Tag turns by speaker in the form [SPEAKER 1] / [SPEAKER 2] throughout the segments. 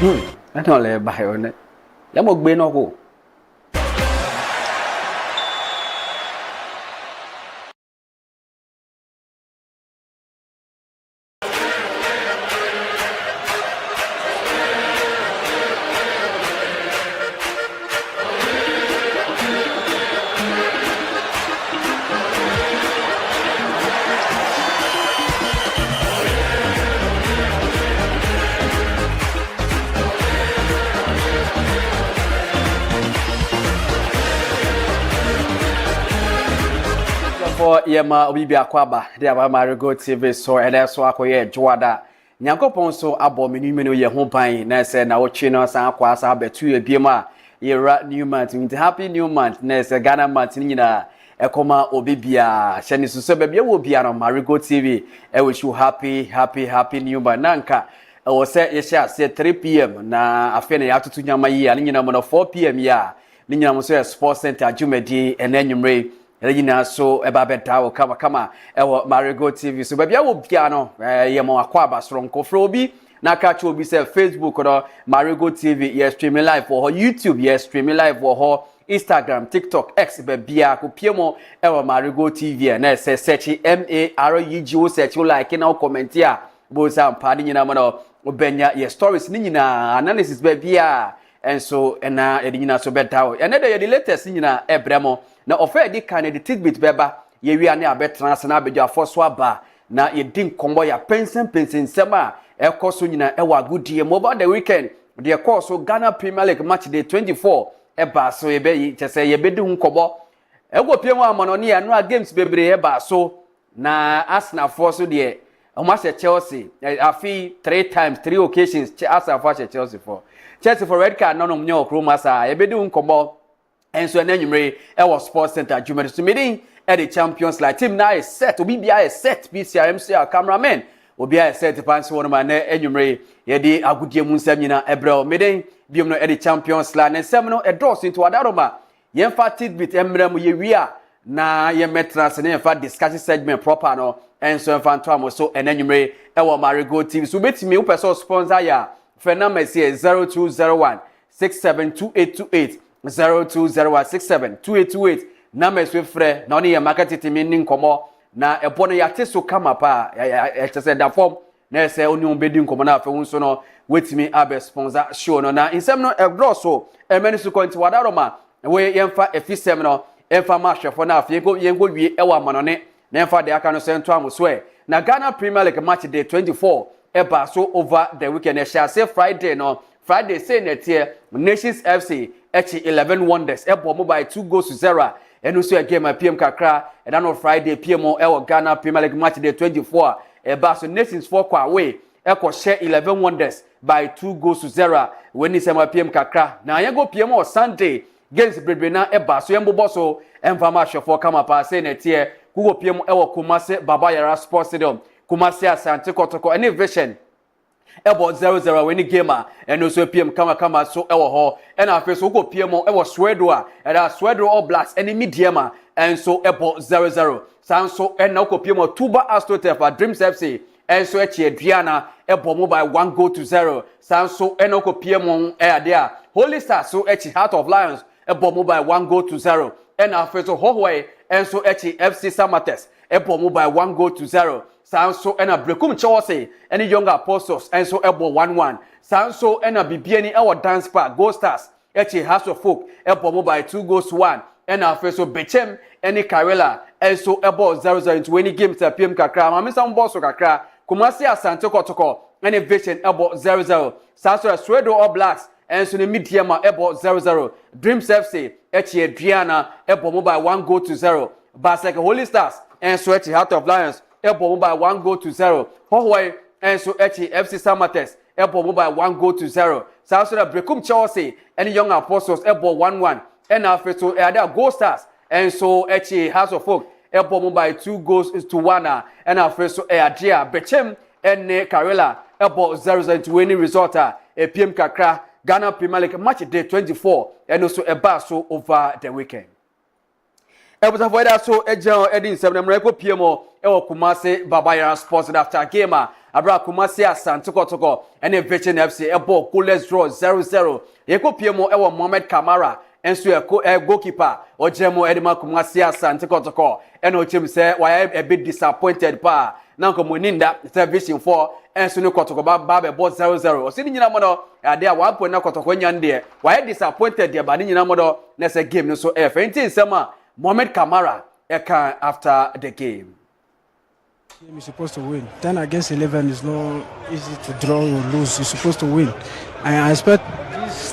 [SPEAKER 1] I don't let buy on it. Yamok be no go. For Yama Obi Akwaba, there are Marego TV, so and that's why I Joada. Nyankopon so abo menu ye ho pan na se na wo twe no san kwa sa betu ebiem a yera new month with happy new month na se Ghana month nyina ekoma obi bia hye ni so be bia wo bia no Marego TV e wish you happy new month nanka e wo se ye sha se 3 pm na afi na ya tutu nyama yi ani nyina mo no 4 pm ya ni nyina mo so sports center Jumedi enanyumre Regina so eba beta wo kama ewo Marego TV so bia wo bia no ye mo akwaba soronko fro obi na ka che obi se Facebook no Marego TV ye streaming live for YouTube ye streaming live for Instagram TikTok X be bia ko piemo ewo Marego TV na se search MAREGO search like na comment ya bo sa mpade nyina mo no obenya ye stories ni nyina analysis be bia enso na nyina so beta wo ene de ye latest nyina ebremo na ofa di kan de tidbit beba ye wi ane abetra se na abedwa foso aba na ye din kombo ya pensen sema ekoso nyina ewa agudie mobile the weekend de ekoso Ghana Premier League match day 24 eba so ye be chese ye be di hu kobo ego pie mu amono ne ya no games bebre eba so na Arsenal force de o se Chelsea afi 3 occasions Arsenal for Chelsea for red card no nyo kroma sa ye be di hu kobo enso enanyumre e was sports center Jumedi so meeting at the Champions League team now is set obi bia is set BCRMC our cameraman obi is set pants one man enanyumre ye di agudie mu nsam nyina ebrel meeting biom no at the Champions League na nsam no draws into adaroma ye fa tidbit emrem ye wia na ye metrans na ye fa discussion segment proper no enso en fa ntwa mo so enanyumre e wo Marego TV so betimi wo person sponsor ya Fernand 0201 672828 0201672828 na meswe frɛ na oni ye market team ni nkomo na ebo no yate so kama pa chese da form na se oni obedi nkomo na afa hunso no wetimi abe sponsor show no na insem no egro so emeni su konti wadaroma we yemfa efisem no emfa ma hwefo na afa yengo wie ewa manone na emfa de aka no sento amoswe na Ghana Premier League match day 24 eba so over the weekend shall say Friday say netie Nations FC echi 11 Wonders ebo mobile 2-0 and also a game PM kakra and on Friday PMO ewo Ghana Premier League match day 24 eba so Nations 4 kwa away eko share 11 Wonders by 2-0 when is PM kakra na yengo PMO Sunday games brebena eba so yembo so emfama shofo kama pa say netie kugo PMO ewo Kumasi Baba Yara Sports Stadium Kumasi Asante Kotoko any vision ebo 0-0 when gamer and also PM kama so ewo ho and afi so go PM ewo Swedo a era Swedo All Blacks any mediama and so ebo 0-0 sanso and now ko PM Tuba Astroturf Dreams FC and so echi Adriana ebo mobile 1-0 sanso and now ko PM there Holy Star so echi Heart of Lions ebo mobile 1-0 and afi so Hohway and so echi FC Samates ebo mobile 1-0 Sanso and a Brekum Chelsea any younger apostles and so ebo 1-1 Sanso and a Bibiani our dance park Go Stars echi House of Folk ebo mobile 2-1 and a so Bechem any Karela and so ebo 0-0 into any games at PM kakra mami some boss kakra Kumasi Asante Kotoko any vision ebo 0-0 Sanso Swedo All Blacks and so the mediama ebo 0-0 Dreams FC echi Adriana ebo mobile 1-0 Basek Holy Stars and so echi Heart of Lions ebo mobile 1-0 Hohway and so echi FC Samates ebo mobile 1-0 South Sudan Brekum Chelsea and young apostles ebo 1-1 and after so there Go Stars and so echi House of Folk ebo mobile 2-1 and after so Adria Bechem and Karela ebo 0-0 to winning result PM kakra Ghana Premier League match day 24 and also eba so over the weekend. Ebusa for that so ejan edin 7 Marego PMO ewo Kumasi Babayara Sports after game abra Kumasi Asante Kotoko ene Vision FC ebo goalless draw 0-0 yeko piemo ewo Mohamed Kamara enso goalkeeper ojemo edema Kumasi Asante Kotoko ene ochim se why a bit disappointed pa na nkomoninda Vision 4 enso ne Kotoko ba be 0-0 osini nyina modo ade a 1 point na Kotoko nyande why disappointed de ba ni nyina modo na se game no so enti nsema Mohamed Kamara after the game.
[SPEAKER 2] You're supposed to win. 10 against 11 is not easy to draw or lose. You're supposed to win. I expect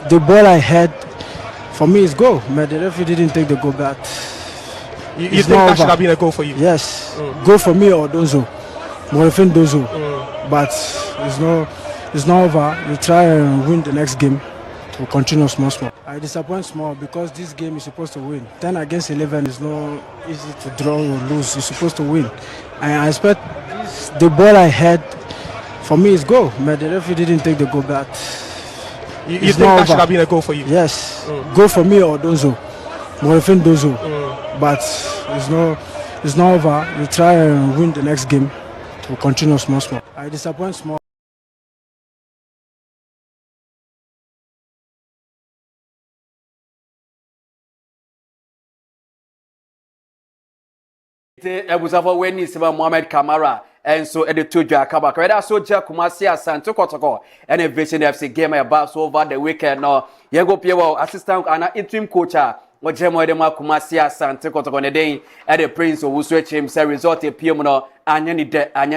[SPEAKER 2] the ball I had, for me, is goal. But the referee didn't take the goal back.
[SPEAKER 3] You think that should have been a goal for you?
[SPEAKER 2] Yes. Goal for me or Dozo. Morefin Dozo. But it's not over. We try and win the next game. We'll continue small. I disappoint small because this game is supposed to win. 10 against 11 is not easy to draw or lose. You're supposed to win. I expect the ball I had, for me, is goal. But the referee didn't take the goal back.
[SPEAKER 3] You think that should have been a goal for you?
[SPEAKER 2] Yes. Goal for me or Dozo. Morefin Dozo. But it's not over. We try and win the next game. We'll continue small. I disappoint small.
[SPEAKER 1] Ebuzafo weni sema Mohamed Kamara enso edetujwa akaba kweda soja Kumasi Asante Kotoko ene Vision FC game about so over the weekend no yego piewo assistant ana interim coach ojemo edema Kumasi Asante Kotoko ne den ede Prince Owusu echim say result epiem no anya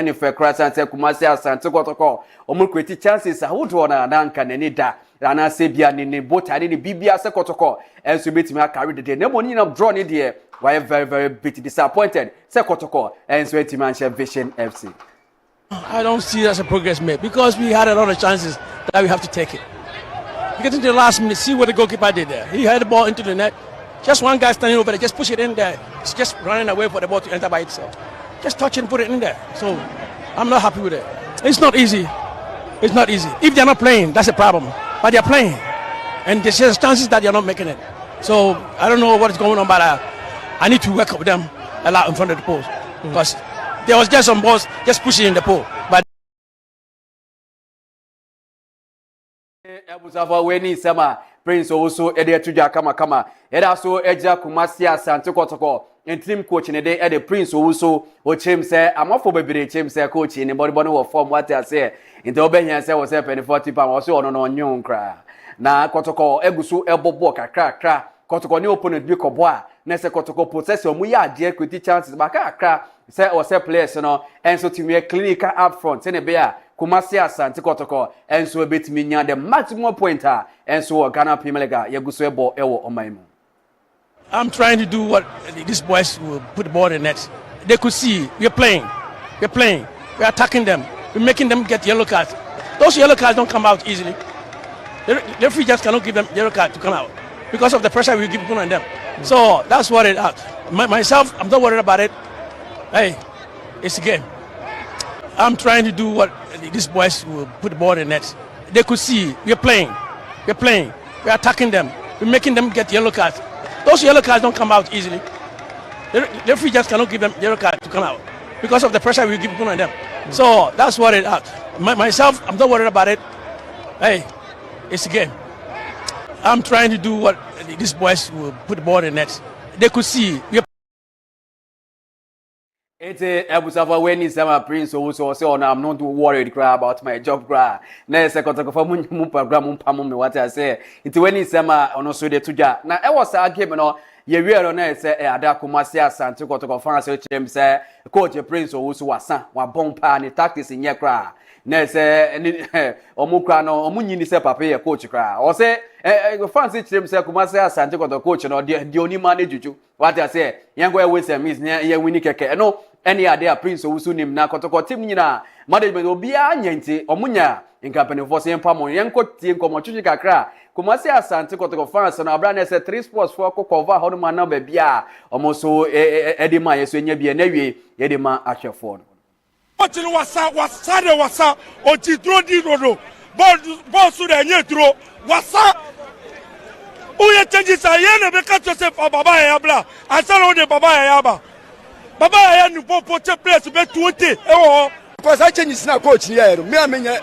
[SPEAKER 1] ni fe krasante Kumasi Asante Kotoko omulkweti chances ahodo na nanka nani da ana sebia ni botare ni bibia se Kotoko enso betimi akari de ne money na draw ni de why very bit disappointed say Kotoko and Sweaty Manchester Vision FC.
[SPEAKER 4] I don't see it as a progress made because we had a lot of chances that we have to take it. You get into the last minute, see what the goalkeeper did there. He had the ball into the net. Just one guy standing over there, just push it in there. It's just running away for the ball to enter by itself. Just touch it and put it in there. So I'm not happy with it. It's not easy. It's not easy. If they're not playing, that's a problem. But they're playing. And there's chances that they're not making it. So I don't know what is going on, but I need to work with them a lot in front of the post because there was just some balls just pushing in the pole. But
[SPEAKER 1] Ebuzafo weni sema Prince Owusu edetujwa kama eda so eja Kumasi Asante Kotoko interim coach ne de ede Prince Owusu ochim say amafo bebere chim say coach ni body wo form what I say inte obehia say wo say 40 pound wo say ono no nyun kra na Kotoko egusu ebobo kakra Kotoko ni opponent bi kobo a na se Kotoko possess omu ya ade equity chances baka akra say o say players no enso timi clinical up front ne be a Kumasi Asante Kotoko enso betimi nya the maximum pointer enso Ghana Premier League yeguso ebo ewo omaimu.
[SPEAKER 4] I'm trying to do what these boys will put the ball in the net. They could see we're playing, we're attacking them, we're making them get yellow cards. Those yellow cards don't come out easily. The referee just cannot give them yellow card to come out because of the pressure we give on them. So that's what it is. Myself, I'm not worried about it. Hey, it's a game. I'm trying to do what these boys will put the ball in the net. They could see we're playing, we're attacking them, we're making them get yellow cards. Those yellow cards don't come out easily. The referee just cannot give them yellow card to come out because of the pressure we give on them. So that's what it is. Myself, I'm not worried about it. Hey, it's a game. I'm trying to do what these boys will put the ball in the net. They could see we're
[SPEAKER 1] Ebuzafo weni sema Prince Owusu say I'm not worried about my job gra na se Kotoko for mu program mpamu me what I say iti weni sema ono so de tuja na e was a game no ye wiero na say ada Kumasi Asante Kotoko fan say chem say coach Prince Owusu wasa wa bompa ni tactics nye kra na say omukra no omunyini say papa ye coach kra o say fan say chem say Kumasi Asante Kotoko coach no de oni manage juju what I say yango e we say miss ye wini keke no any idea Prince Owusu nim na Kotoko team nyina management obia nyanti omunya inkampani force empamo yenko tie nkomochuchi kakra Kumasi Asante Kotoko fans na abra na say 3 sports for ko cover hono ma na ba bia omoso edema yeso nya bia na wie yedema ahwefo
[SPEAKER 5] Ochini wasa ochidro di rodo ball su de nye dro wasa uye changes ayene be ka Joseph baba ya bla asalo de baba ya ba baba ya ni popo che place be 20 e wo
[SPEAKER 6] because I change na coach ni here me amenye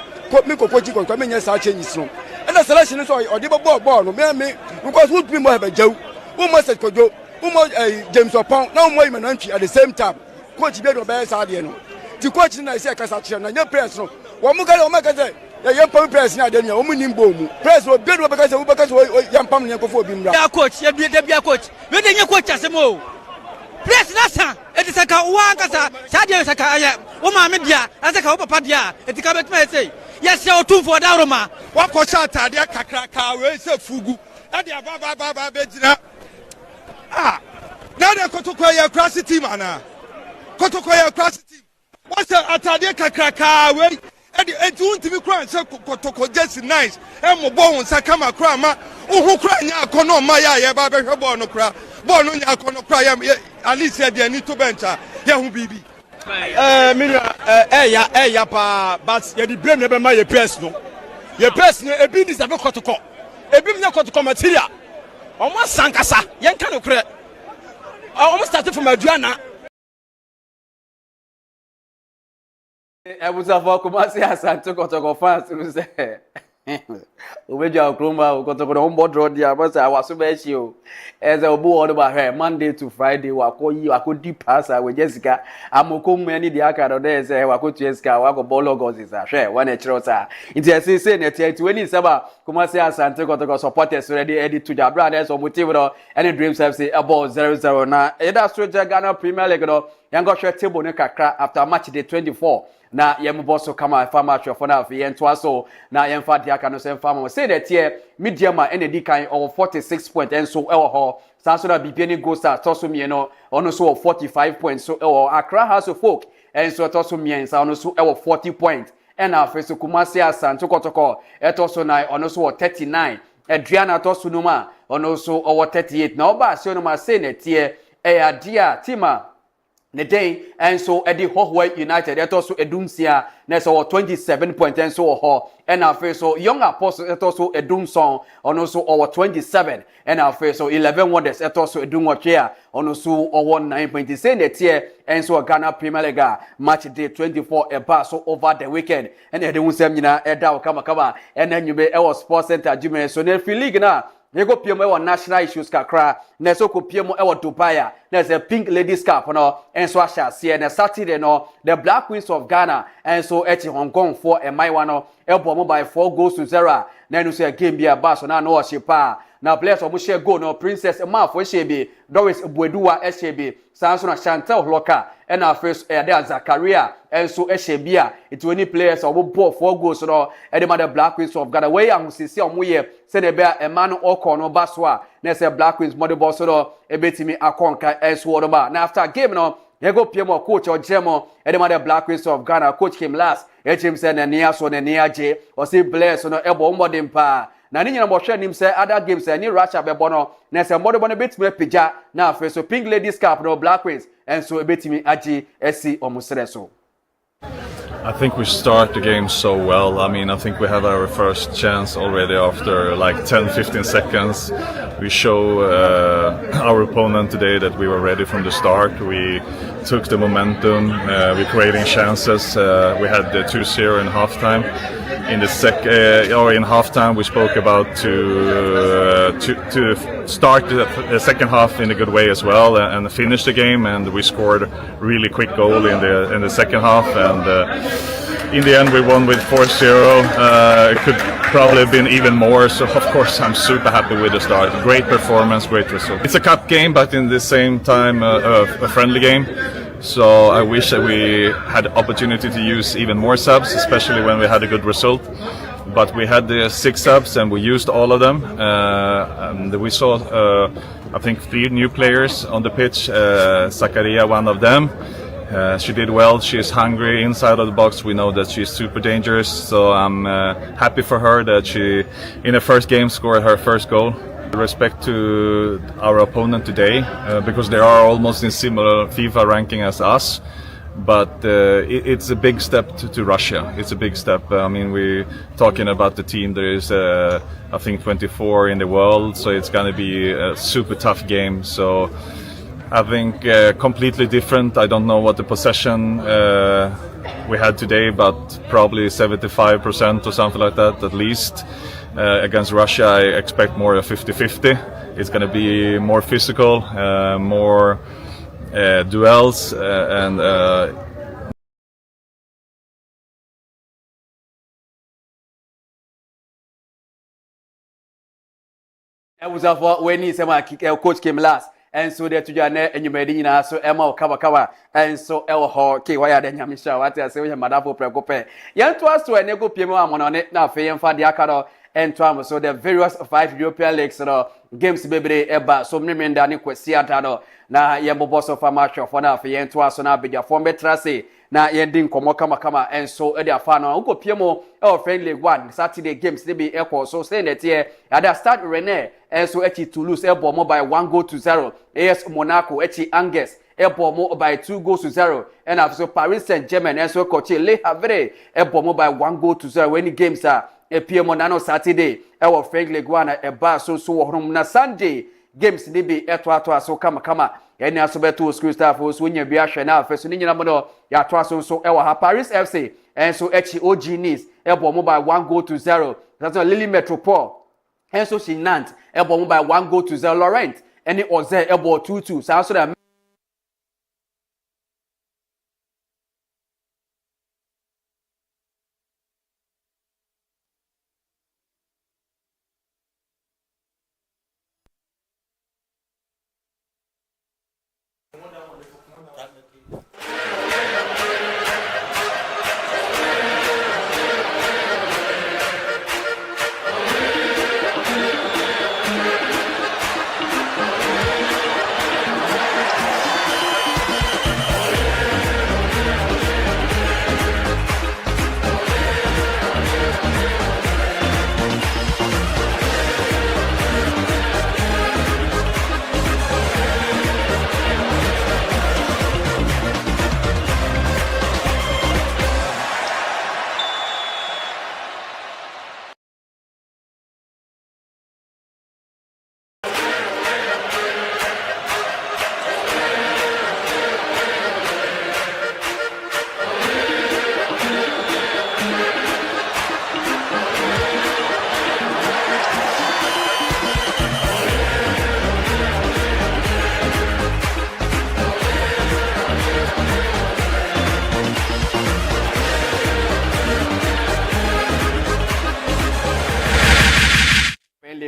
[SPEAKER 6] me coach ko amenye sa change no and the selection so o dey ball no me because who be more be jaw who must kojo who must James Opon now more Imanantwi at the same time coach be do be sa de no ti coach na say kasa kire na nye press no wo mu ga o ma ka say ya pam press na de no wo mu nimbo mu press wo be do be ka say wo be ka say ya pam ne ko fo bi mra
[SPEAKER 7] ya coach ya bi coach we de nye coach asemo press na sa eti saka wa kasa sa de saka aya wo ma me dia asaka wo papa dia eti ka betuma say yes ya otumfo da roma
[SPEAKER 5] wa ko sha atade kakra ka we say fugu e de ba be jira na de kotoko ya class team ana kotoko ya class team wa say atade kakra ka we enti untimi kra say kotoko just nice e mo bo won saka ma kra ma uhu kra nya akono ma ya ba be hwe ball no kra ball no nya akono kra ya at least ya de ni to bencha ya hu bibi
[SPEAKER 8] ya pa but ya di blame be ma ye press no ebi dis abe kotoko ebi me kotoko material omo sankasa yen kan okre omo start from aduana
[SPEAKER 1] Ebusafo Kumasi Asante Kotoko fans who say Obeja Okromba Kotoko no mbo draw dia but I was so bechi o as a obu odo ba here Monday to Friday wako deep pass with Jessica amoko mani dia ka do there say wako Jessica wako bolo goals is hwe one e chiro sa nti say na 27 Kumasi Asante Kotoko supporters already edit to their brothers so motive no any dreams FC about 0-0 na either Stranger Ghana Premier League no yango hwe table ne kakra after match day 24 na yembo so kama farmer for na fi yentwa so na yemfa dia ka no se farmer say that here medium nd kan over 46 points and so ho sanso na bibia go star toso mie no ono so 45 points so Accra House of Folk and so toso mie sa ono so 40 points and afi so Kumasi Asante Kotoko etoso na ono so 39 Adriana toso no ma ono so 38 na oba so no ma say that here dia tima ne day and so Eddie Hohway United that also Edunsia na so 27 points and so ho and after so Young Apostle that also Edunson on also 27 and after so 11 wonders that also Edunwachia on also 9 points say that here and so Ghana Premier League match day 24 a pass so over the weekend and Edunsia nyina eda kama and then you be our sports center Jimmy so ne league na Yego PM ewa national issues kakra na so ko PM ewa Dubai na se Pink Ladies Cup no and so asha se na Saturday no the Black Queens of Ghana and so echi Hong Kong for MI1 no elbo mo by 4-0 na no say game bia ba so na no shipa na players omo share goal no Princess Emafo shebe Doris Ebueduwa shebe sanso na Chantel Loka and our first there Zakaria and so Eshebia it any players omo ball 4 goals no e the mother Black Queens of Ghana we ahusisi omo ye se na be Emmanuel Oko no baswa na say Black Queens mother boss no ebetimi akonka eso no ba na after game no yego PM coach Ojemo e the mother Black Queens of Ghana coach came last him say na nia so na nia je o say bless no ebo mbodem pa na ni nyina bohwe nim say other games any Russia be bono na say mbodem no betimi pija na after so Pink Ladies Cup no Black Queens and so ebetimi agi esi omusere so.
[SPEAKER 9] I think we start the game so well. I mean, I think we have our first chance already after like 10-15 seconds. We show our opponent today that we were ready from the start. We took the momentum, we creating chances. We had the 2-0 in halftime. In halftime, we spoke about to start the second half in a good way as well and finish the game. And we scored really quick goal in the second half. And in the end, we won with 4-0. It could probably have been even more. So of course, I'm super happy with the start. Great performance, great result. It's a cup game, but in the same time, a friendly game. So I wish that we had the opportunity to use even more subs, especially when we had a good result. But we had the 6 subs and we used all of them. And we saw, I think, 3 new players on the pitch. Zakaria, one of them. She did well. She's hungry inside of the box. We know that she's super dangerous. So I'm happy for her that she, in her first game, scored her first goal. Respect to our opponent today because they are almost in similar FIFA ranking as us, but it's a big step to Russia. It's a big step. I mean, we're talking about the team. There is I think 24 in the world, so it's going to be a super tough game. So I think completely different. I don't know what the possession we had today, but probably 75% or something like that at least. Against Russia, I expect more a 50-50. It's going to be more physical, more duels, and
[SPEAKER 1] was when he said coach came last. And so there to Jane and you made in so Emma Kawa and so El Hockey, why are they Yamisha? What I say, Madame Precope. Yan to us to a nego Pimo on it now, Fay and Fadiakado and Tom. So the various 5 European leagues games baby eba so many men dani kwesiatado na yembo boss of a match of one for yen to us on a form betrase na yending kama and so edia fano uko piemo friendly one Saturday games they be equal so saying that here at the start Rene and so echi Toulouse ebo mo by 1-0 AS Monaco echi Angers ebo mo by 2-0 and after Paris Saint-Germain and so coach Le Havre ebo mo by 1-0 when the games are PM nano Saturday our friendly one eba so home na Sunday games ni bi eto so kama ene asobeto school staff so nya bi ahwe na afeso ni nyina mo ya to aso so e wa Paris FC and so echi OG Nice ebo mo by 1-0 that's Lille Metropole and so she Nantes ebo mo by 1-0 Laurent ene Oze ebo 2-2 so that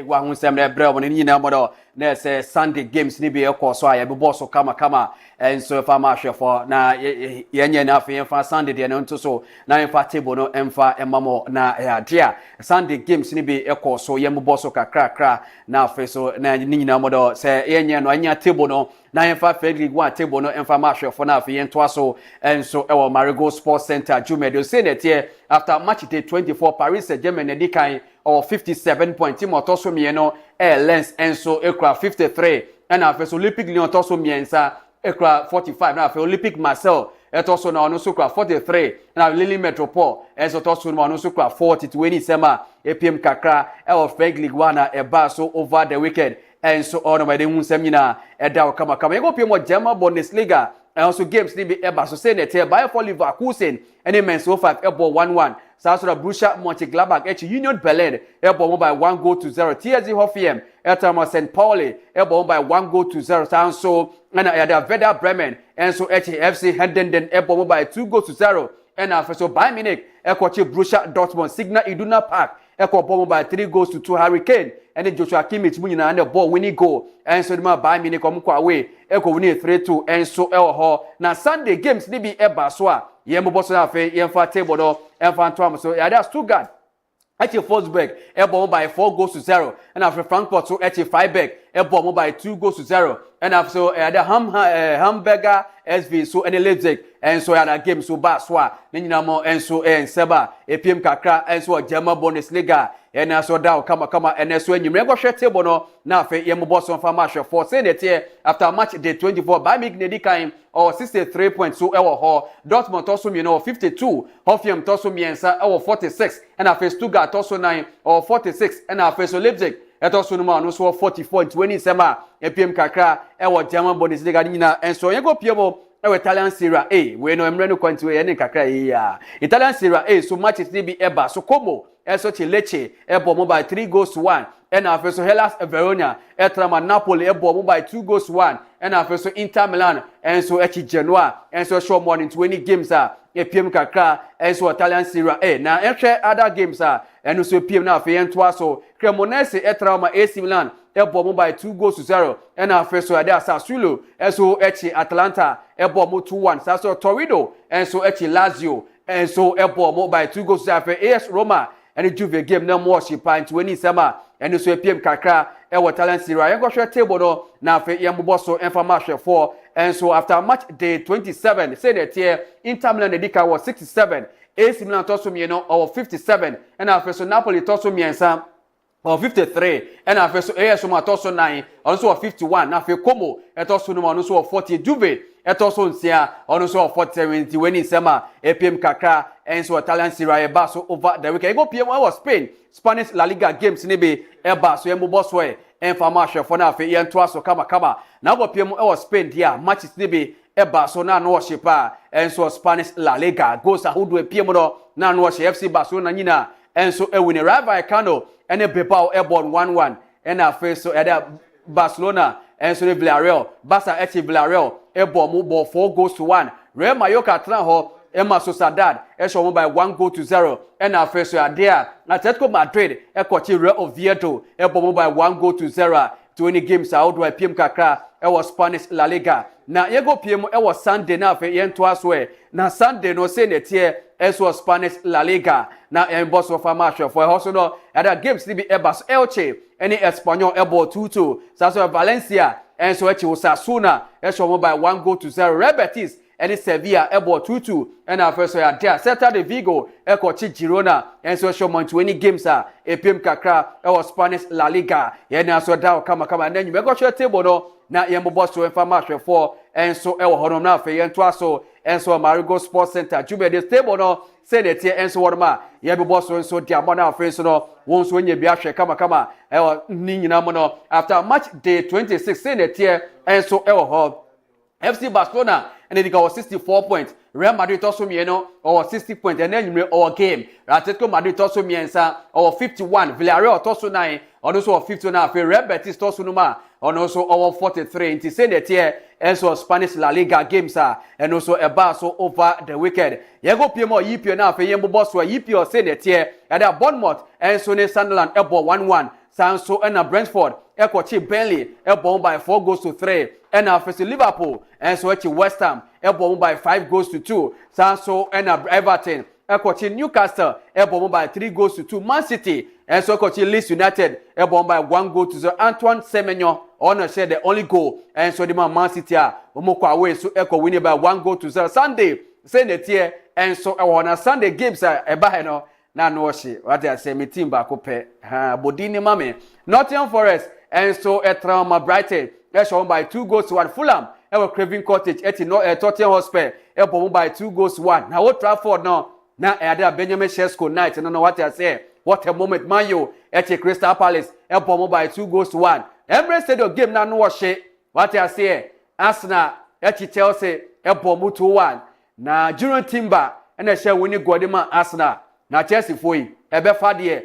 [SPEAKER 1] wa hu sem na brɛ won ni nyina modo na say Sunday games ni bi ekɔ so aye be so kama and so fa ma hwefo na yenye na afɛ fa Sunday de no nto so na fa table no emfa emamo na adea Sunday games ni bi ekɔ so yem so kakra na afɛ so na ni nyina modo say yenye no anya table no na fa Frederick one table no emfa ma hwefo na afɛ yento so and so ewo Marego Sports Center Jumedo say that here after match day 24 Paris Saint-Germain edikan or 57 points team otoso mieno lens and so ekra 53 and after Olympic Lyon otoso miensa ekra 45 na after Olympic Marseille etoso na ono so kra 43 na Lille Metropole eso otoso na ono so kra 40 to any sema epm kakra e French League 1 eba so over the weekend and so on my dey hu sem nyina eda kama e go pm German Bundesliga and also games ni be eba so say net here by for Leverkusen any men so 5 ebo 1-1 Sasra Borussia Mönchengladbach Union Berlin ebo by 1-0 TSG Hoffenheim Etama St. Pauli ebo by 1-0 sound so and Werder Bremen and so FC Hendenden ebo by 2-0 and after so Bayern Munich ekoche Borussia Dortmund Signal Iduna Park eko by 3-2 Hurricane and Joshua Kimmich munyina and the ball winning goal and so the Bayern Munich komko away eko win 3-2 and so ho na Sunday games ni bi eba so a yembo boso na fe yemfa table no emfa ntoam so ya Stuttgart Echi Wolfsburg ebo by 4-0 and after Frankfurt so Echi Freiburg ebo by 2-0 and after so Hamburger SV so and Leipzig and so ya game so ba so a nyina mo and so seba epiem kakra and so German Bundesliga and so da kama and so enyimre go hwe table no na fe yembo boso fa match for say that here after match day 24 by Mignedi kan or 63 points so ewo ho Dortmund toso mi no 52 Hoffenheim toso miensa ewo 46 and after Stuttgart toso 9 or 46 and after so Leipzig eto so no ma no so 44 27 epiem kakra wo German Bundesliga nyina enso yego piemo Italian Serie A we no emre no kwanti we ne kakra ya Italian Serie A so Manchester be eba so Como eso che Lecce ebo mo by 3-1 and after Hellas Verona etrama Napoli ebo mo by 2-1 and after Inter Milan and so echi Genoa and so show morning 20 games epiem kakra and so Italian Serie A na ehwe other games and so epiem na afi entoa so Cremonese etrama AC Milan ebo mo by 2-0 and after so ada Sassuolo and so echi Atalanta ebo mo 2-1 so Torino and so echi Lazio and so ebo mo by 2-0 after AS Roma and Juve game na mo shipa 27 and so epiem kakra Italian Serie A go share table no na afi yembo so enfama hwe for and so after match day 27 say that here Inter Milan edika was 67 AC Milan toso mieno or 57 and after so Napoli toso miensa or 53 and after so AS Roma toso 9 also 51 na afi Como etoso no no so 40 Juve etoso nsia ono so 40 when sema epiem kakra and so Italian Serie A ba so over the weekend go PM was Spain Spanish La Liga games ni be eba so yembo boss we enfama hwefo na afi yentoa so kama na go PM was Spain dia matches ni be eba so na no worship and so Spanish La Liga goes ahodo PM no na no worship FC Barcelona nyina and so win Rayo Vallecano and Bilbao airborne 1-1 and afi so eda Barcelona and so Villarreal Barca Villarreal ebo mo ball 4-1 Real Mallorca tran ho Emma Sociedad esho mo by 1-0 and after so adea Atletico Madrid ekochi Real Oviedo ebo mo by 1-0 to any games out do PM kakra was Spanish La Liga na yego PM was Sunday na afi yento aso na Sunday no say netie eso Spanish La Liga na boss of match for also no other games ni be Ebas Elche any Espanyol ebo 2-2 so Valencia and so echi Osasuna esho mo by 1-0 Real Betis and Sevilla ebo 2-2 and after so ya there Celta Vigo ekochi Girona and so show mo 20 games epiem kakra was Spanish La Liga ye na so da kama and then you go share table no na yembo boss so information for and so e wo honom na afa ye nto aso and so Marego Sports Center Jube this table no say that here and so what ma ye be boss so dia mo na afa so no won so nya bi ahwe kama e wo ni nyina mo no after match day 26 say that here and so e wo ho FC Barcelona and they got 64 points. Real Madrid also mieno or 60 points and then you our game. Atletico Madrid also miensa or 51. Villarreal also 9 or also 59. Real Betis also numa and also our 43. Into say that here and so Spanish La Liga games and also a bar so over the weekend. Yego PMO Yipio now for Yembo Boss or Yipio say that here at a Bournemouth and so Sunderland ebo 1-1. Sanso and Brentford ekochi Burnley ebo by 4-3 and after Liverpool and so echi West Ham ebo by 5-2 Sanso and Everton ekochi Newcastle ebo by 3-2 Man City and so ekochi Leeds United ebo by 1-0 Antoine Semenyo on share the only goal and so the Man City omokwa away so eko win by 1-0 Sunday say that here and so on Sunday games eba he no na no she what I say me team back up bodini mame Nottingham Forest and so trauma Brighton shown by 2-1 Fulham ever Craven Cottage eti no Tottenham Hotspur ebo by 2-1 now Old Trafford no na ada Benjamin Sesko night no what I say what a moment Man U eti Crystal Palace ebo by 2-1 Emirates Stadium game na no she what I say Arsenal eti Chelsea ebo 2-1 na Jurgen Timber and share winning Guardiola Arsenal na Chelsea foi ebe fa de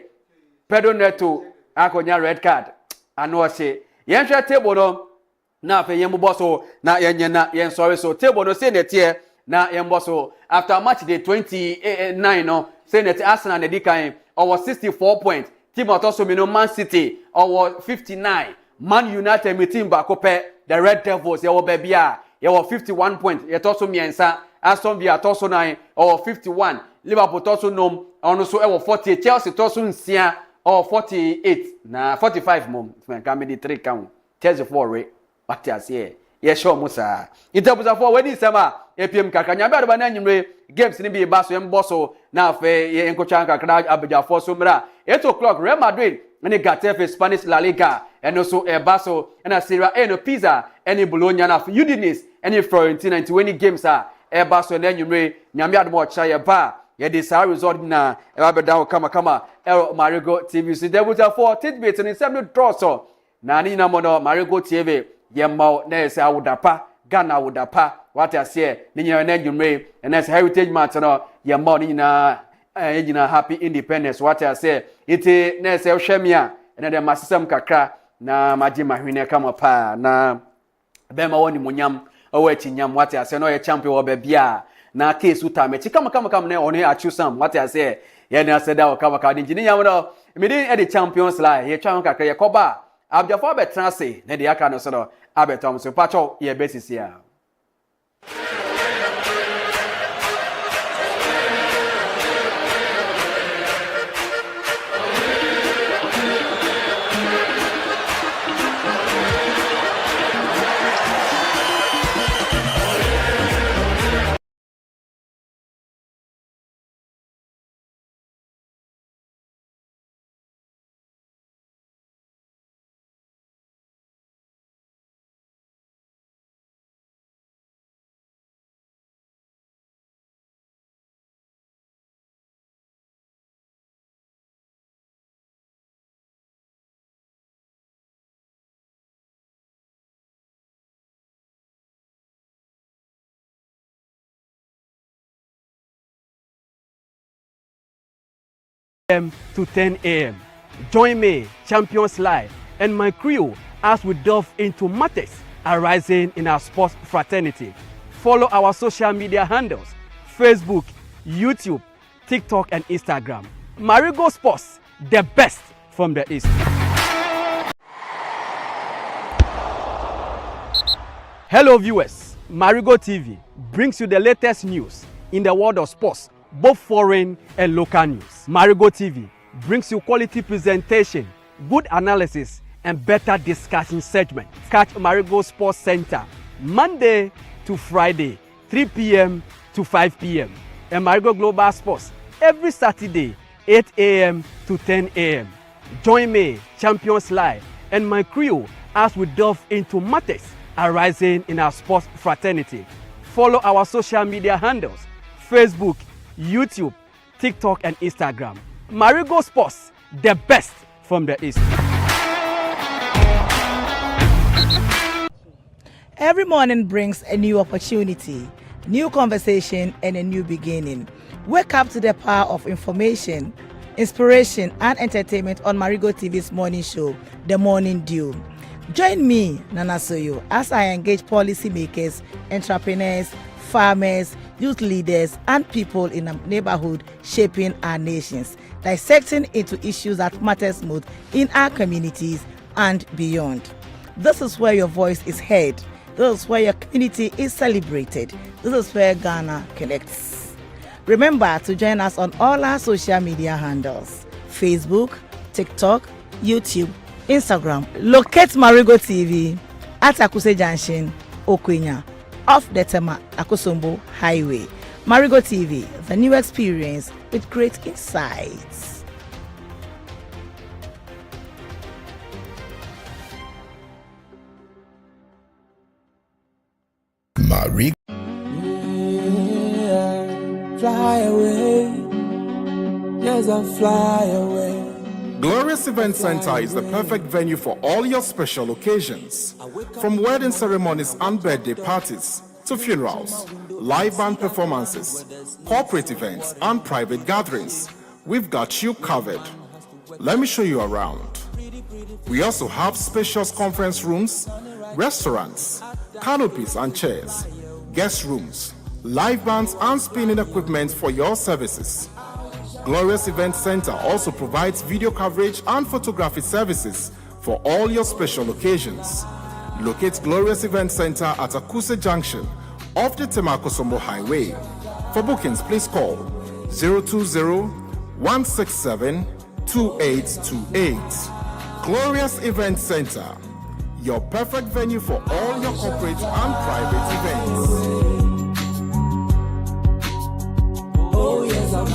[SPEAKER 1] Pedro Neto akonya red card ano se yen hwe table no na afa yen bo so na yen na yen sorry so table no say net here na yen bo so after match day 29 no say net Arsenal na dikan over 64 points team otoso mi no Man City over 59 Man United mi team ba ko pe the Red Devils ye wo ba bia ye wo 51 points ye toso miensa Aston Villa toso 9 over 51 Liverpool toso nom ono so e wo 40 Chelsea toso nsia or 48 na 45 mom can be the 3 count Chelsea 4 rate what I say ye show musa itabuza for when isema epiem kakanya be adaba na nyimre games ni bi ba so embo so na afa ye enkocha kakra abeja for so mra 8 o'clock Real Madrid and Getafe Spanish La Liga and also Baso and a Serie A no Pisa and Bologna na Udinese and Fiorentina 20 games Baso na nyimre nyame admo cha ye ba yɛde saa result na ɛba bɛda ho kama Marego TV so debuta for tidbit ne nsɛm no draw so na ne nyina mo no Marego TV yɛmma na yɛsɛ awodapa Ghana awodapa wate ase ne nyina na dwumre na yɛsɛ heritage match no yɛmma ne nyina happy independence wate ase ite na yɛsɛ hwɛ me a na de masesam kakra na magye mahwene kama pa na bema woni munyam owe chinyam wate ase no ye champion wo bia na case utamechi kama na oni achu sam wate ase ye na ase da wo kama de nyini yam no mede e de champions lie ye twa kakra ye koba abjafo abetran se na de aka no so no abetom so pacho ye besisia to 10 a.m. Join me, Champions Live, and my crew as we delve into matters arising in our sports fraternity. Follow our social media handles, Facebook, YouTube, TikTok, and Instagram. Marego Sports, the best from the East. Hello viewers, Marego TV brings you the latest news in the world of sports, both foreign and local news. Marego TV brings you quality presentation, good analysis, and better discussion segment. Catch Marego Sports Center Monday to Friday, 3 p.m. to 5 p.m. and Marego Global Sports every Saturday, 8 a.m. to 10 a.m. Join me, Champions Live, and my crew as we delve into matters arising in our sports fraternity. Follow our social media handles, Facebook, YouTube, TikTok, and Instagram. Marego Sports, the best from the East.
[SPEAKER 10] Every morning brings a new opportunity, new conversation, and a new beginning. Wake up to the power of information, inspiration, and entertainment on Marego TV's morning show, The Morning Dew. Join me, Nana Soyo, as I engage policymakers, entrepreneurs, farmers, youth leaders, and people in the neighborhood shaping our nations, dissecting into issues that matters most in our communities and beyond. This is where your voice is heard. This is where your community is celebrated. This is where Ghana connects. Remember to join us on all our social media handles: Facebook, TikTok, YouTube, Instagram. Locate Marego TV at Akuse Junction, Okwenya, off the Tema Akosombo Highway. Marego TV, the new experience with great insights.
[SPEAKER 11] Marego. Fly away, yes, I'll fly away.
[SPEAKER 12] Glorious Event Center is the perfect venue for all your special occasions. From wedding ceremonies and birthday parties to funerals, live band performances, corporate events, and private gatherings, we've got you covered. Let me show you around. We also have spacious conference rooms, restaurants, canopies and chairs, guest rooms, live bands, and spinning equipment for your services. Glorious Event Center also provides video coverage and photography services for all your special occasions. Locate Glorious Event Center at Akuse Junction off the Temakosombo Highway. For bookings, please call 020-167-2828. Glorious Event Center, your perfect venue for all your corporate and private events.
[SPEAKER 11] Oh yes, I'm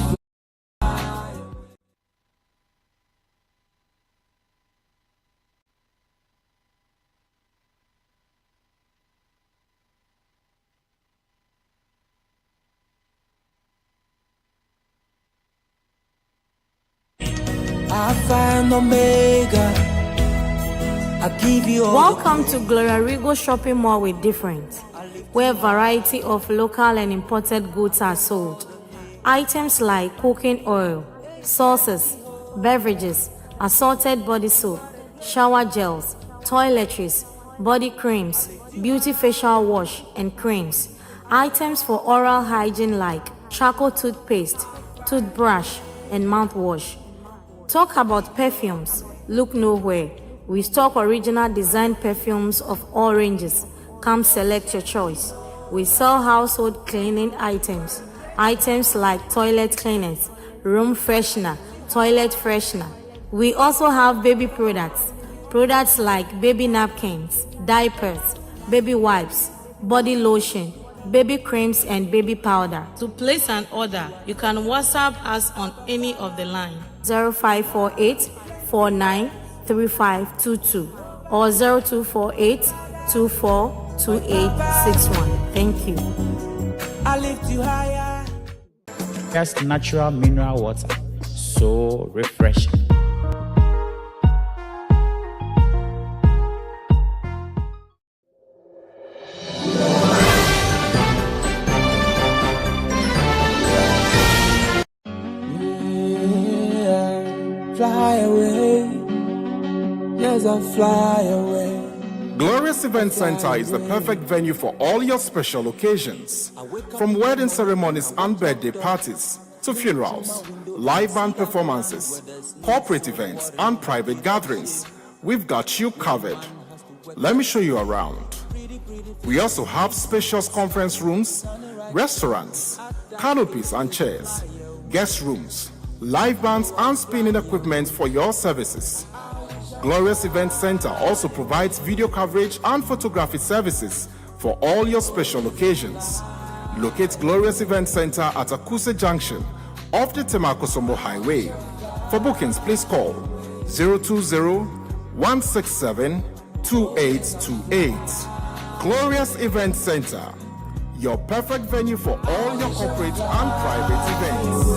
[SPEAKER 11] Alpha and Omega. I give you all.
[SPEAKER 13] Welcome to Marego shopping mall with different, where a variety of local and imported goods are sold. Items like cooking oil, sauces, beverages, assorted body soap, shower gels, toiletries, body creams, beauty facial wash and creams. Items for oral hygiene like charcoal toothpaste, toothbrush, and mouthwash. Talk about perfumes. Look nowhere. We stock original design perfumes of all ranges. Come select your choice. We sell household cleaning items. Items like toilet cleaners, room freshener, toilet freshener. We also have baby products. Products like baby napkins, diapers, baby wipes, body lotion, baby creams, and baby powder. To place an order, you can WhatsApp us on any of the line 0548 493522 or 0248 242861. Thank you.
[SPEAKER 11] I lift you higher.
[SPEAKER 14] Just natural mineral water, so refreshing.
[SPEAKER 11] Fly away, yes, I'll fly away.
[SPEAKER 12] Glorious Event Center is the perfect venue for all your special occasions. From wedding ceremonies and birthday parties to funerals, live band performances, corporate events, and private gatherings, we've got you covered. Let me show you around. We also have spacious conference rooms, restaurants, canopies and chairs, guest rooms, live bands and spinning equipment for your services. Glorious Event Center also provides video coverage and photography services for all your special occasions. Locate Glorious Event Center at Akuse Junction off the Temakosombo Highway. For bookings, please call 020-167-2828. Glorious Event Center, your perfect venue for all your corporate and private events.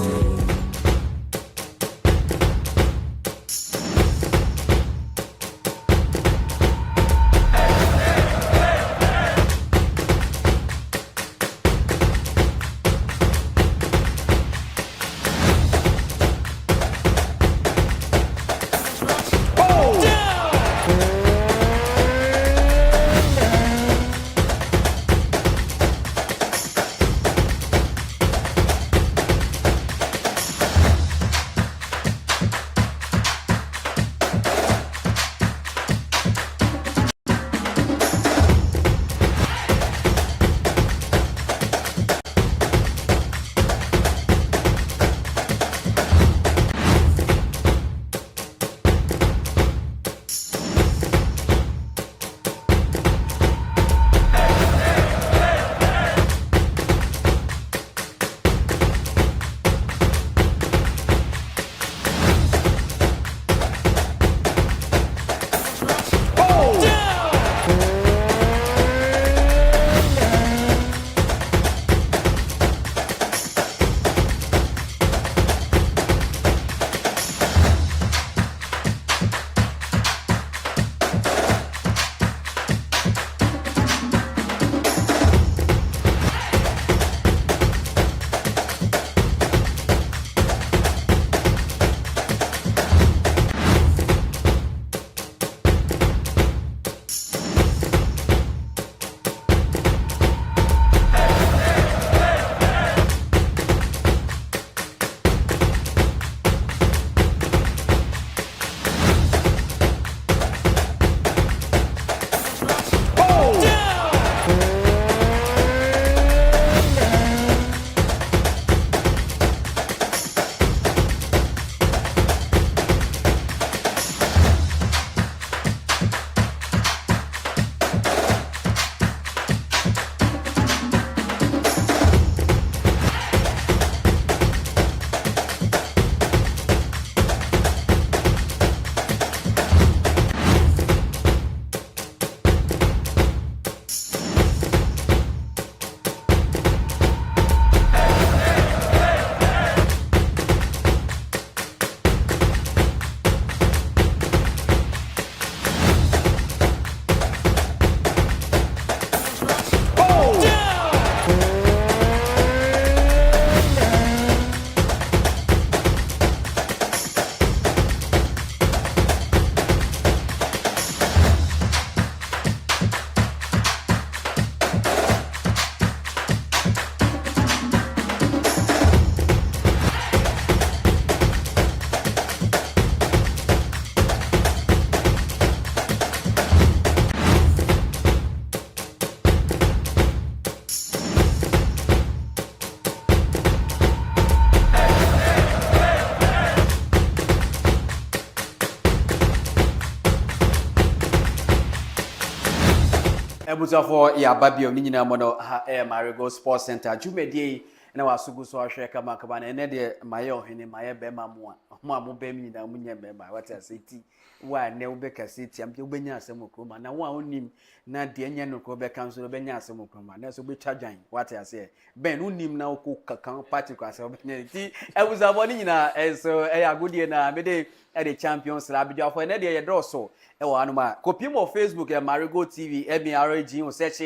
[SPEAKER 1] Ebusafo ya babio ni nyina mo no ha Marego Sports Center Jumedie na wasugu so ahwe kama na ene de maye ohene maye be mamu a mo be mi nyina mu nya be ma what ase ti wa ne wo be kase ti am be nya asem okroma na wo a onim na de nya no ko be kan so be nya asem okroma na so be twadwan what ase ben unim na ko kakan party ko ase be nya ti ebusafo ni nyina so agodie na me de the champions la bidio for ene de ye draw so anuma kopimo Facebook Marego TV MRG o search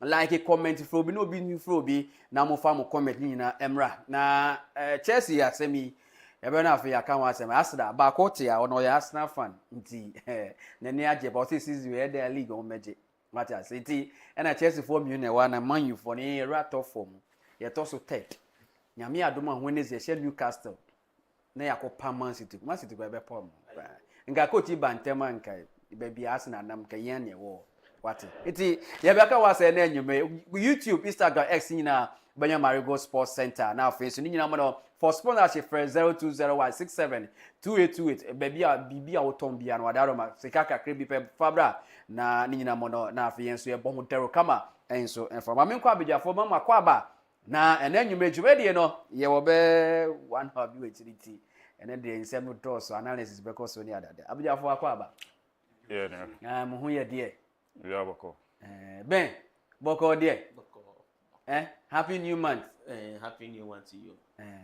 [SPEAKER 1] like comment from bi no bi new from bi na mo fa mo comment ni na emra na Chelsea asemi e be na afi aka wa asemi asda ba ko te a ono ya Arsenal fan nti na ni age but season we the league on meje mata city na Chelsea for mu na wa na Man U for ni rat of form ye to so third nyame adoma Wednesday she Newcastle na yakopa Man City ko be pom nga coach Bantema nkai baby Arsenal nam ka yan ye wo what iti ye be ka wa se na enyume YouTube Instagram X nyina banya Marego Sports Center na face ni nyina mo for sponsorship for 0201672828 baby a bibi a woton bia no wadaro ma sika kakre bi pe fabra na ni nyina mo na afi enso ye bo ho tero kama enso enfama me kwa abijafo mama kwa ba na ene enyume djumedie no ye wo be one of you echiriti ene de nsem no toss analysis be ko so ni adade abijafo akwa ba
[SPEAKER 15] yeah no
[SPEAKER 1] mo hu ye de
[SPEAKER 15] yeah boko
[SPEAKER 1] ben boko de happy new month
[SPEAKER 16] happy new month to you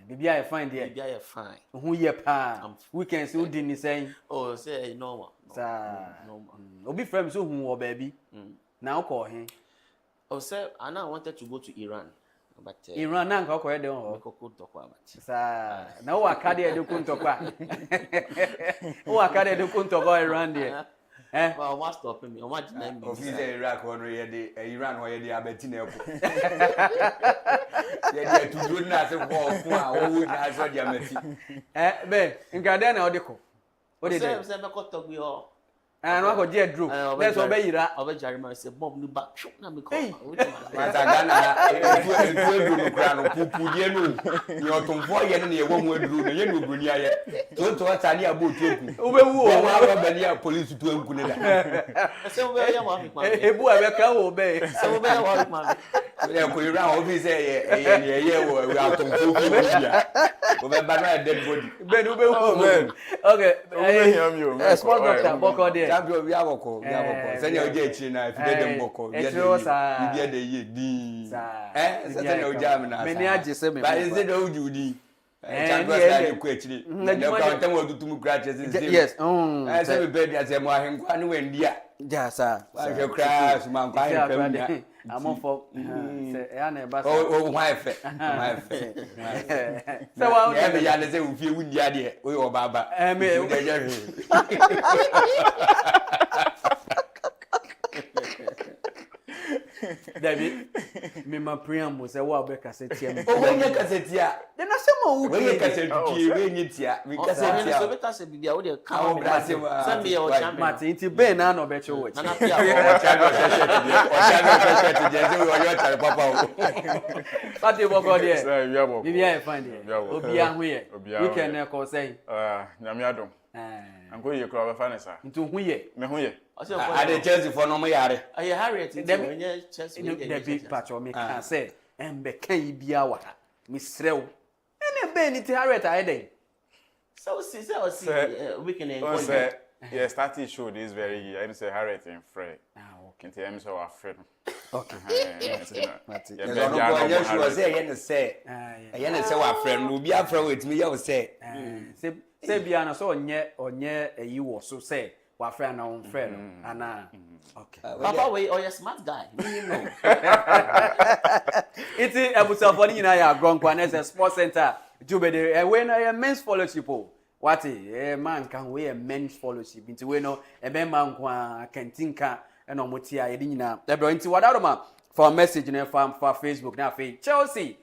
[SPEAKER 1] bibi I find there
[SPEAKER 16] bibi I fine
[SPEAKER 1] hu ye pa weekends who din ni say
[SPEAKER 16] oh say normal
[SPEAKER 1] normal obi frame so hu wo baby na ko he
[SPEAKER 16] oh say I wanted to go to Iran but
[SPEAKER 1] Iran na nka ko ye de ho
[SPEAKER 16] ko tokwa but
[SPEAKER 1] sa na wo akade e de kun tokwa wo akade e de kun tokwa Iran there
[SPEAKER 16] well what's stopping me what did I mean
[SPEAKER 6] office Iraq one ye de Iran ho ye de abeti na eko ye de to do na se fo a wo na so de ameti
[SPEAKER 1] be nka de na odiko o de
[SPEAKER 16] say be ko togbi ho
[SPEAKER 1] no ko je drew let's obey ira
[SPEAKER 16] obey jarima say bomb ni back na me ko
[SPEAKER 6] Matagana edu no kra no pupu die no ni otomfo ye no na ye wo mu eduru no ye no bruni aye to atani abotu eku
[SPEAKER 1] obewu o
[SPEAKER 6] wa wa bani a police to enku ne da
[SPEAKER 16] say obey ya wa fi ma
[SPEAKER 1] ebu e be ka wo be
[SPEAKER 16] say obey ya wa fi ma
[SPEAKER 6] ye ko ira office ye wo we atomfo ku bia obe ba no dead body
[SPEAKER 1] ben obewu o ben okay small doctor boko there
[SPEAKER 6] champion ya boko senya oje echi na fide dem boko
[SPEAKER 1] bia
[SPEAKER 6] de ye di senya oje am na
[SPEAKER 1] meni age se me
[SPEAKER 6] ba is it o judi champion sa ni ku echi na ka ntem odutum kra chese
[SPEAKER 1] yes
[SPEAKER 6] se be be dia se mo ahenkwa ni wendia
[SPEAKER 1] ja sa
[SPEAKER 6] se kra su man kwa ahenkwa ni
[SPEAKER 1] amofo se ya na ba
[SPEAKER 6] o why fe se
[SPEAKER 1] wa
[SPEAKER 6] ya be ya le se ufie wundia de o yo baba
[SPEAKER 1] me David, me ma preamble say wa be cassette am.
[SPEAKER 6] O we nye cassette a.
[SPEAKER 1] De na say mo
[SPEAKER 6] we nye cassette ki we nye tia. We cassette a.
[SPEAKER 16] So be cassette bibia we dey
[SPEAKER 6] ka o brase ma.
[SPEAKER 16] Send me your champion.
[SPEAKER 1] Martin ti ben na no be che wo chi.
[SPEAKER 16] Na pia
[SPEAKER 6] o champion je se we yo tare papa o.
[SPEAKER 1] Pati bo go there.
[SPEAKER 15] Say we abo.
[SPEAKER 1] Bibia e find there. Obi a hu ye. Weekend na ko say.
[SPEAKER 15] Nyame adom. Anko ye kro be fa ne sa.
[SPEAKER 1] Ntu hu ye.
[SPEAKER 15] Me hu ye.
[SPEAKER 6] Ade Chelsea for no mo yare.
[SPEAKER 16] Aye Harriet
[SPEAKER 1] nye Chelsea the big patch o me can say embe kan yi bia wa me srew ene be ni ti Harriet ayeden
[SPEAKER 16] so see weekend en
[SPEAKER 15] go say yeah started show this very year I say Harriet in free okay nti em say wa free
[SPEAKER 1] okay
[SPEAKER 6] Mati ya sure say ye ne say wa free no bi afra wetimi ye wo say
[SPEAKER 1] say bia na so onye eyi wo so say wa friend na on friend ana okay
[SPEAKER 16] papa we or you smart guy you know
[SPEAKER 1] iti ebusafo ni na ya gronkwa na sports center jubede we na men's fellowship o wati man kan we men's fellowship nti we no be man kwa kantinka na omotia ye nyina ebro nti wadaro ma for message na for Facebook na fe Chelsea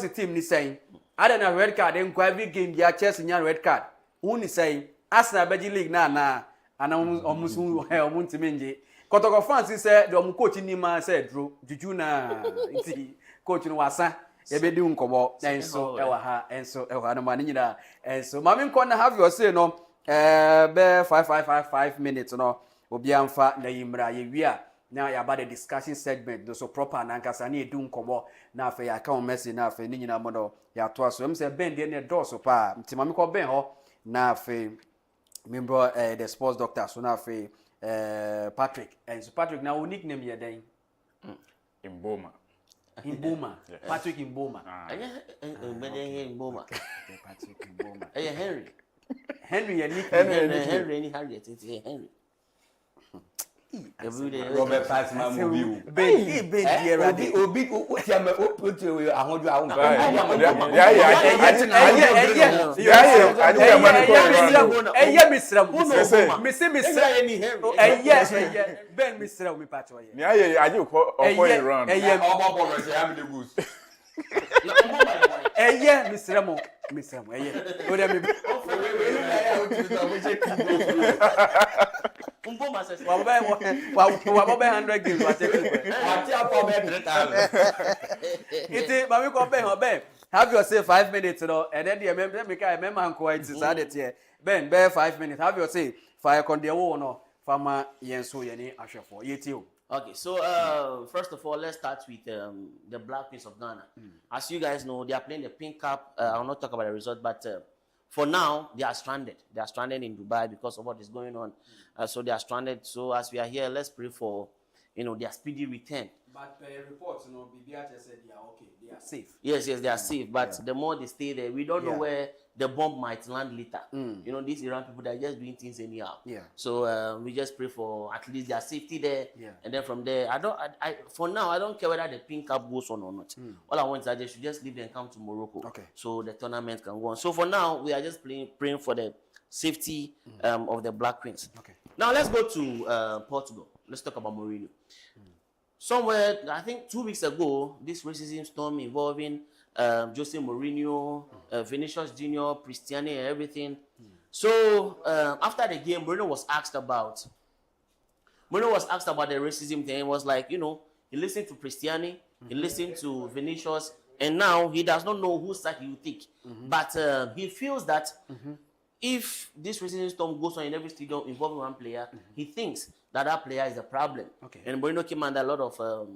[SPEAKER 1] team ni saying ada na red card en every game ya Chelsea nya red card uni saying Arsenal beji league na ana omusu omuntime nje kotoko fans say the coach ni ma say dro juju na nti coach no wasa ebedi nkobo enso ewa ha enso ewa na mani nyina enso mami nko na have your say no be 5555 minutes no obi amfa na yimra ye wi a now ya about the discussion segment do so proper na nkasa na edu nkomo na afa ya ka o Messi na afa ni nyina mo no ya to aso em say Ben de ne do so pa ntimami ko Ben ho na afa member the sports doctor so na afa Patrick and so Patrick now nickname ye den
[SPEAKER 15] Imboma.
[SPEAKER 1] Patrick Imboma.
[SPEAKER 16] Imboma.
[SPEAKER 1] Patrick Imboma.
[SPEAKER 16] Henry
[SPEAKER 1] your nickname.
[SPEAKER 16] Henry.
[SPEAKER 17] Robert Passman movie.
[SPEAKER 1] Ben dear
[SPEAKER 17] Obi Otiama Oputu ahodu ahun.
[SPEAKER 1] Ben Misra mi pacho ye.
[SPEAKER 15] Ni aye aje ko Iran.
[SPEAKER 17] Obo say am the goose.
[SPEAKER 1] Misra mo o dem me
[SPEAKER 16] Umboma says
[SPEAKER 1] wa 100 games wa take it mami ko Ben have yourself 5 minutes no and then the remember anko it is added here Ben 5 minutes have yourself fire kon dey wo no fama yenso ye ni ahwefo yeti o.
[SPEAKER 16] Okay, so first of all, let's start with the Black Queens of Ghana. As you guys know, they are playing the Pink Cup. I'll not talk about the result, but for now, they are stranded. They are stranded in Dubai because of what is going on. So they are stranded. So as we are here, let's pray for, their speedy return.
[SPEAKER 1] But reports, BBH said they are okay. They are safe.
[SPEAKER 16] Yes, they are safe. But the more they stay there, we don't know where the bomb might land later. These Iran people, they're just doing things anyhow. So we just pray for at least their safety there. And then from there, for now, I don't care whether the Pink Cup goes on or not. All I want is that they should just leave and come to Morocco. So the tournament can go on. So for now, we are just praying for the safety of the Black Queens. Now let's go to Portugal. Let's talk about Mourinho. Somewhere, I think 2 weeks ago, this racism storm involving Jose Mourinho, Vinicius Junior, Cristiano, and everything. So after the game, Mourinho was asked about the racism thing. It was like, he listened to Cristiano, he listened to Vinicius, and now he does not know whose side he will take. But he feels that if this racism storm goes on in every stadium involving one player, he thinks that player is a problem. And Mourinho came under a lot of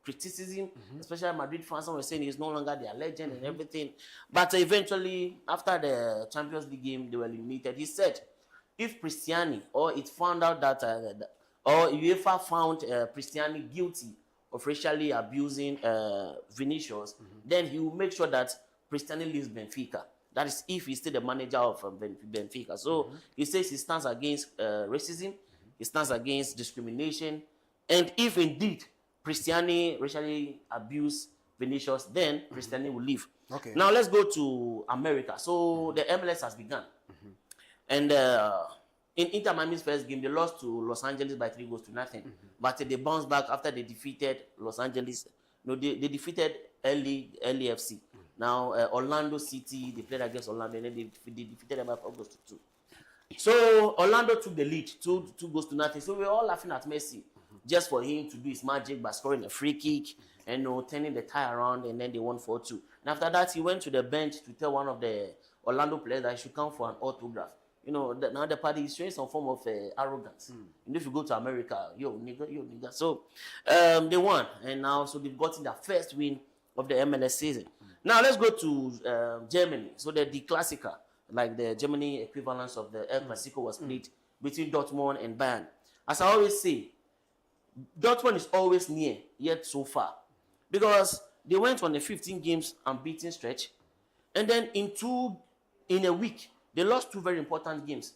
[SPEAKER 16] criticism, especially Madrid fans were saying he's no longer their legend and everything. But eventually, after the Champions League game, they were eliminated. He said, if Cristiano or it found out that, or UEFA found Cristiano guilty of racially abusing Vinicius, then he will make sure that Cristiano leaves Benfica. That is if he's still the manager of Benfica. So he says he stands against racism, he stands against discrimination, and if indeed Cristiano racially abused Vinicius, then Cristiano will leave. Now let's go to America. So the MLS has begun. And in Inter Miami's first game, they lost to Los Angeles by 3-0. But they bounced back after they defeated Los Angeles. They defeated LAFC. Now Orlando City, they played against Orlando and then they defeated them by 4-2. So Orlando took the lead, 2-0. So we're all laughing at Messi just for him to do his magic by scoring a free kick and turning the tie around, and then they won 4-2. And after that, he went to the bench to tell one of the Orlando players that he should come for an autograph. Now the party is showing some form of arrogance. If you go to America, yo nigga. So they won, and now so they've gotten their first win of the MLS season. Now let's go to Germany. So the Klassiker, like the Germany equivalence of the El Clasico, was played between Dortmund and Bayern. As I always say, Dortmund is always near, yet so far. Because they went on a 15 games unbeaten stretch, and then in a week, they lost 2 very important games.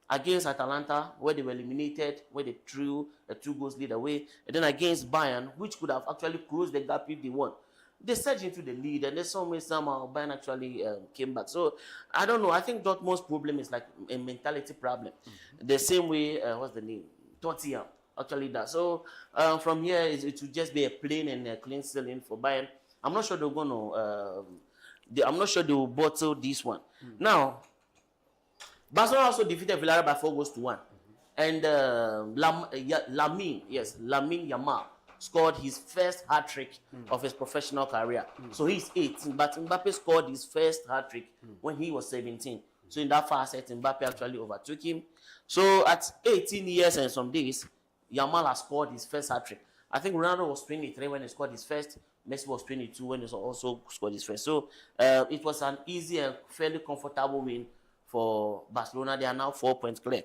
[SPEAKER 16] Against Atalanta, where they were eliminated, where they threw a 2-goal lead away, and then against Bayern, which could have actually closed the gap if they won. They surged into the lead, and somehow Bayern actually came back. So, I don't know. I think Dortmund's problem is like a mentality problem. The same way, what's the name? Tottenham actually does. So, from here, it will just be a plain and a clean sailing for Bayern. I'm not sure they're going to... I'm not sure they will bottle this one. Now, Barcelona also defeated Villarreal by 4-1. And Lamine Yamal scored his first hat-trick of his professional career. So he's 18, but Mbappe scored his first hat-trick when he was 17. So in that far set, Mbappe actually overtook him. So at 18 years and some days, Yamal has scored his first hat-trick. I think Ronaldo was 23 when he scored his first. Messi was 22 when he also scored his first. So it was an easy and fairly comfortable win for Barcelona. They are now 4 points clear.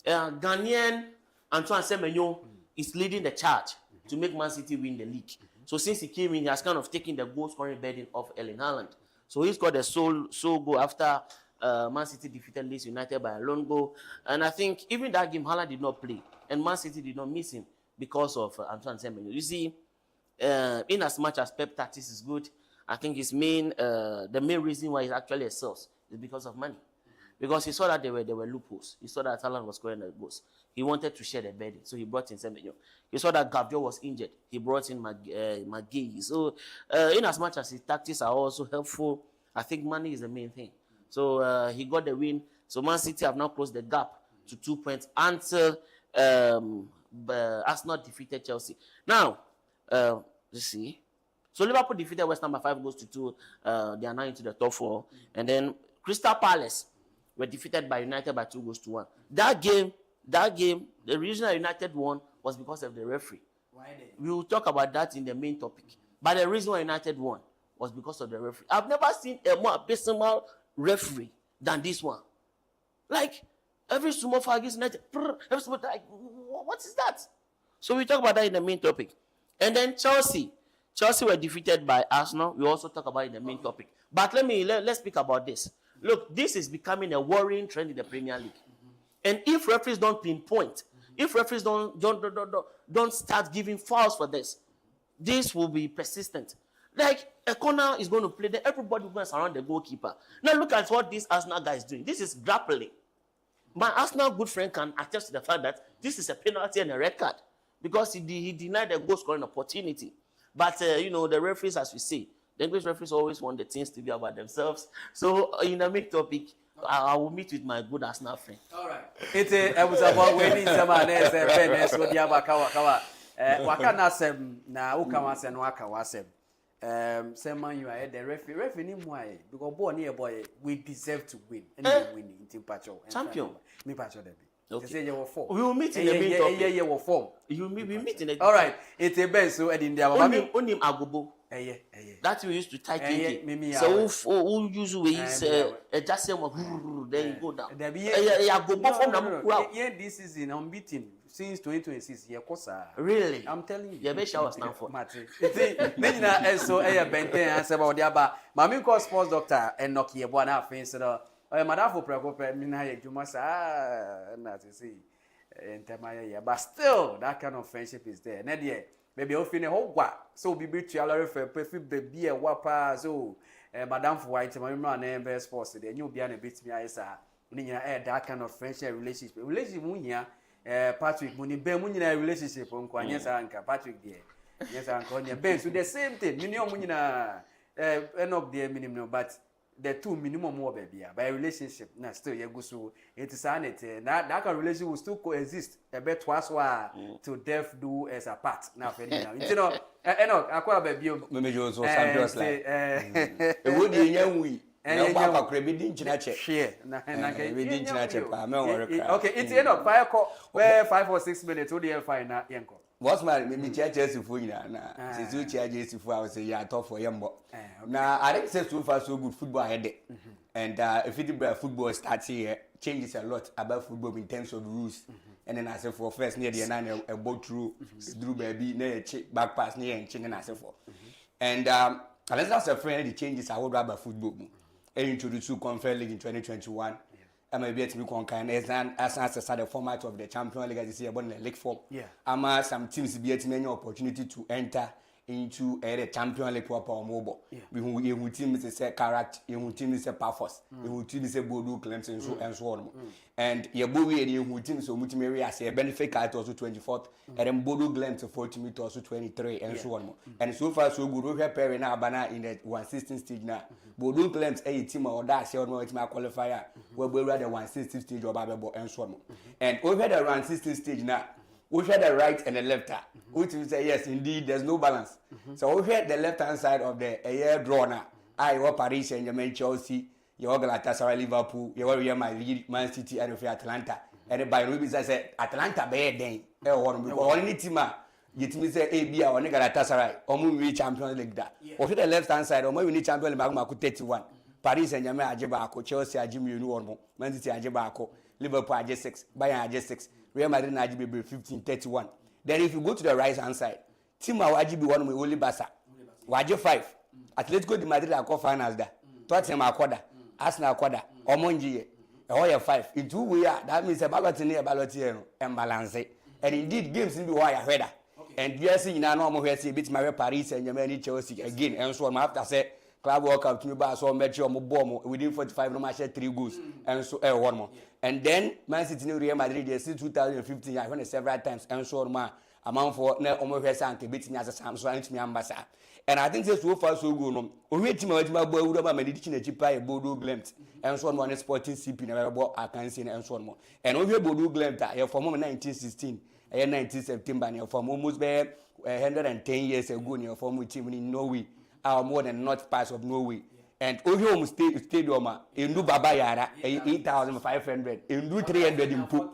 [SPEAKER 16] Ghanaian Antoine Semenyo is leading the charge to make Man City win the league. So since he came in, he has kind of taken the goal scoring burden of Erling Haaland. So he scored a sole goal after Man City defeated Leeds United by a lone goal. And I think even that game, Haaland did not play. And Man City did not miss him because of Antoine Semenyo. You see, in as much as Pep tactics is good, I think the main reason why he actually excels is because of money. Because he saw that there were loopholes. He saw that Haaland was scoring the goals. He wanted to share the burden, so he brought in Semenyo. He saw that Gabriel was injured. He brought in McGee. So, in as much as his tactics are also helpful, I think money is the main thing. So, he got the win. So, Man City have now closed the gap to 2 points until Arsenal defeated Chelsea. Now, let's see. So, Liverpool defeated West Ham by 5 goals to 2. They are now into the top 4. And then Crystal Palace were defeated by United by 2 goals to 1. That game, the reason that United won was because of the referee.
[SPEAKER 1] Why then?
[SPEAKER 16] We will talk about that in the main topic. But the reason why United won was because of the referee. I've never seen a more abysmal referee than this one. Like, every small foul against United, every small, like, what is that? So we talk about that in the main topic. And then Chelsea were defeated by Arsenal. We also talk about it in the main topic. But let's speak about this. Look, this is becoming a worrying trend in the Premier League. And if referees don't pinpoint, if referees don't start giving fouls for this will be persistent. Like, a corner is going to play, then everybody will go and surround the goalkeeper. Now look at what this Arsenal guy is doing. This is grappling. My Arsenal good friend can attest to the fact that this is a penalty and a red card because he denied the goal scoring opportunity. But, the referees, as we say, the English referees always want the things to be about themselves. So, in the main topic, I will meet with my good Arsenal friend.
[SPEAKER 1] All right. I was about waiting some fairness with Yabakawa. Wakana sem na ukama sen waka wasem. Man, you are the referee ni mwai because born here boy we deserve to win. And we win in team pacho.
[SPEAKER 16] Champion.
[SPEAKER 1] Me pacho debi.
[SPEAKER 16] Okay.
[SPEAKER 1] You form.
[SPEAKER 16] We will meet in the main topic.
[SPEAKER 1] Yeah, we form.
[SPEAKER 16] We meet in the.
[SPEAKER 1] All right. It's a best so in the
[SPEAKER 16] Onim Agobo. That we used to tie KK. So who usually is just say then you go down. Agobo from Namukura.
[SPEAKER 1] Yeah, this season unbeaten since 2026. Yeah, kosa.
[SPEAKER 16] Really?
[SPEAKER 1] I'm telling you.
[SPEAKER 16] Yeah, be sure stand for.
[SPEAKER 1] Mate. Nina so benten answer about the aba. Mami call sports doctor and knock ye boy na fin so madam for preoccupy me na ye juma sa na to see entemaya but still that kind of friendship is there. Na there maybe o feel ho gwa so be betuala refer perfect baby e wapa so madam for white mami na na sports there nyu bia na betimi ayesa ni nyina that kind of friendship relationship mu hia Patrick muni be mu nyina relationship nko anyesa anka Patrick there yes anka onya ben so the same thing minimum mu nyina enough there minimum but the two minimum more baby by relationship na still you go so it is sanity that kind of relationship will still coexist a bit twice to death do as a part now for now you know akwa baby
[SPEAKER 17] me jo so champions like e wodi nyanwi na ba akra bi din china che
[SPEAKER 1] share na
[SPEAKER 17] bi din china che pa me worry cry
[SPEAKER 1] okay it's enough fire call where 5 or 6 minutes odi el fine na yenko
[SPEAKER 17] what's my me church fu nyina na se so church fu I say ya to for yembo na I think say so far so good football ahead and if it football starts here changes a lot about football in terms of rules and then I say for first near the nine a ball through baby na back pass near and chinging I say for and unless that's a friend the changes I would rather football introduced to Conference League in 2021 I'm a bit to kind as the format of the Champions League as you see about the league form. Yeah. Some teams be many opportunity to enter into a Champions League proper mobile. We teams say character, we teams say Paphos, we teams say Bordeaux claims and so on. And your boy you teams so much area say benefit card also 24th and then Bordeaux claims 40 meters also 23 and so on. And so far so good we have pair now banana in the 116 stage now. Bordeaux claims a team or that say no it's my qualifier we will rather 116 stage or Babel and so on. And over the 116 stage now we had the right and the left, which will say yes, indeed, there's no balance. So we had the left-hand side of the air draw now. I was Paris Saint-Germain, Chelsea, you are Galatasaray, Liverpool, you are Real Madrid, Man City, and Atlanta, and by no be say Atlanta be den e won because only team yetimi say AB a one Galatasaray omo win Champions League da o the left hand side omo win Champions League ma 31 Paris Saint-Germain age baako Chelsea age mienu won mo Man City age baako Liverpool age 6 Bayern age 6 Real Madrid age be 15 31 then if you go to the right hand side team age be one only Barca age 5 Atletico de Madrid akọ finals da Tottenham akoda Arsenal akoda omo njiye e 5 in 2 way that means ballot here no imbalance and indeed games in be why header and yes you know no here see bit my Paris Saint-Germain Chelsea again and so after say club world cup to ba so match omo ball within 45 no match 3 goals and so one more and then Man City Real Madrid they see 2015 I won several times and so ma amount for na omo here say bit nya say so antimi ambasa and I think so far so good no we team ma bo awuro ma mani na chipa e Bodo Glimt and so on Sporting CP na bo akansi and so on and we Bodo Glimt e from 1916 19 September near from almost 110 years ago near from team in Norway more than north parts of Norway and Ohio Stadium in do Baba Yara 8,500 in do 300 in put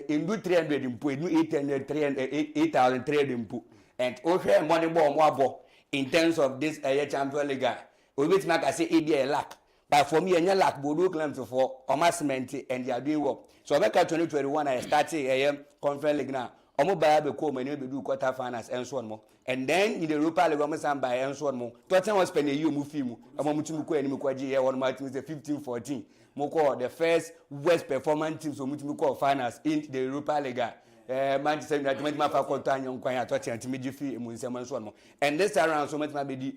[SPEAKER 17] in do 300 in put in do 8,300 in put and Ohio money more in terms of this Champions League we wait make I say a lack but for me and lack Bodo Glimt for Omasment and they are doing work so back at 2021 I started Conference League now omo ba be ko many be do quarter finals and so on more and then in the Europa League omo san by and so on more Tottenham was spend a year mu fimu omo mutumu ko eni ko agi one match 15-14 mo ko the first worst performance teams so mutumu ko finals in the Europa League Manchester United ma fa konto anyon kwan ya Tottenham timi gi fi emu nsem and so on more and this time around so much ma be di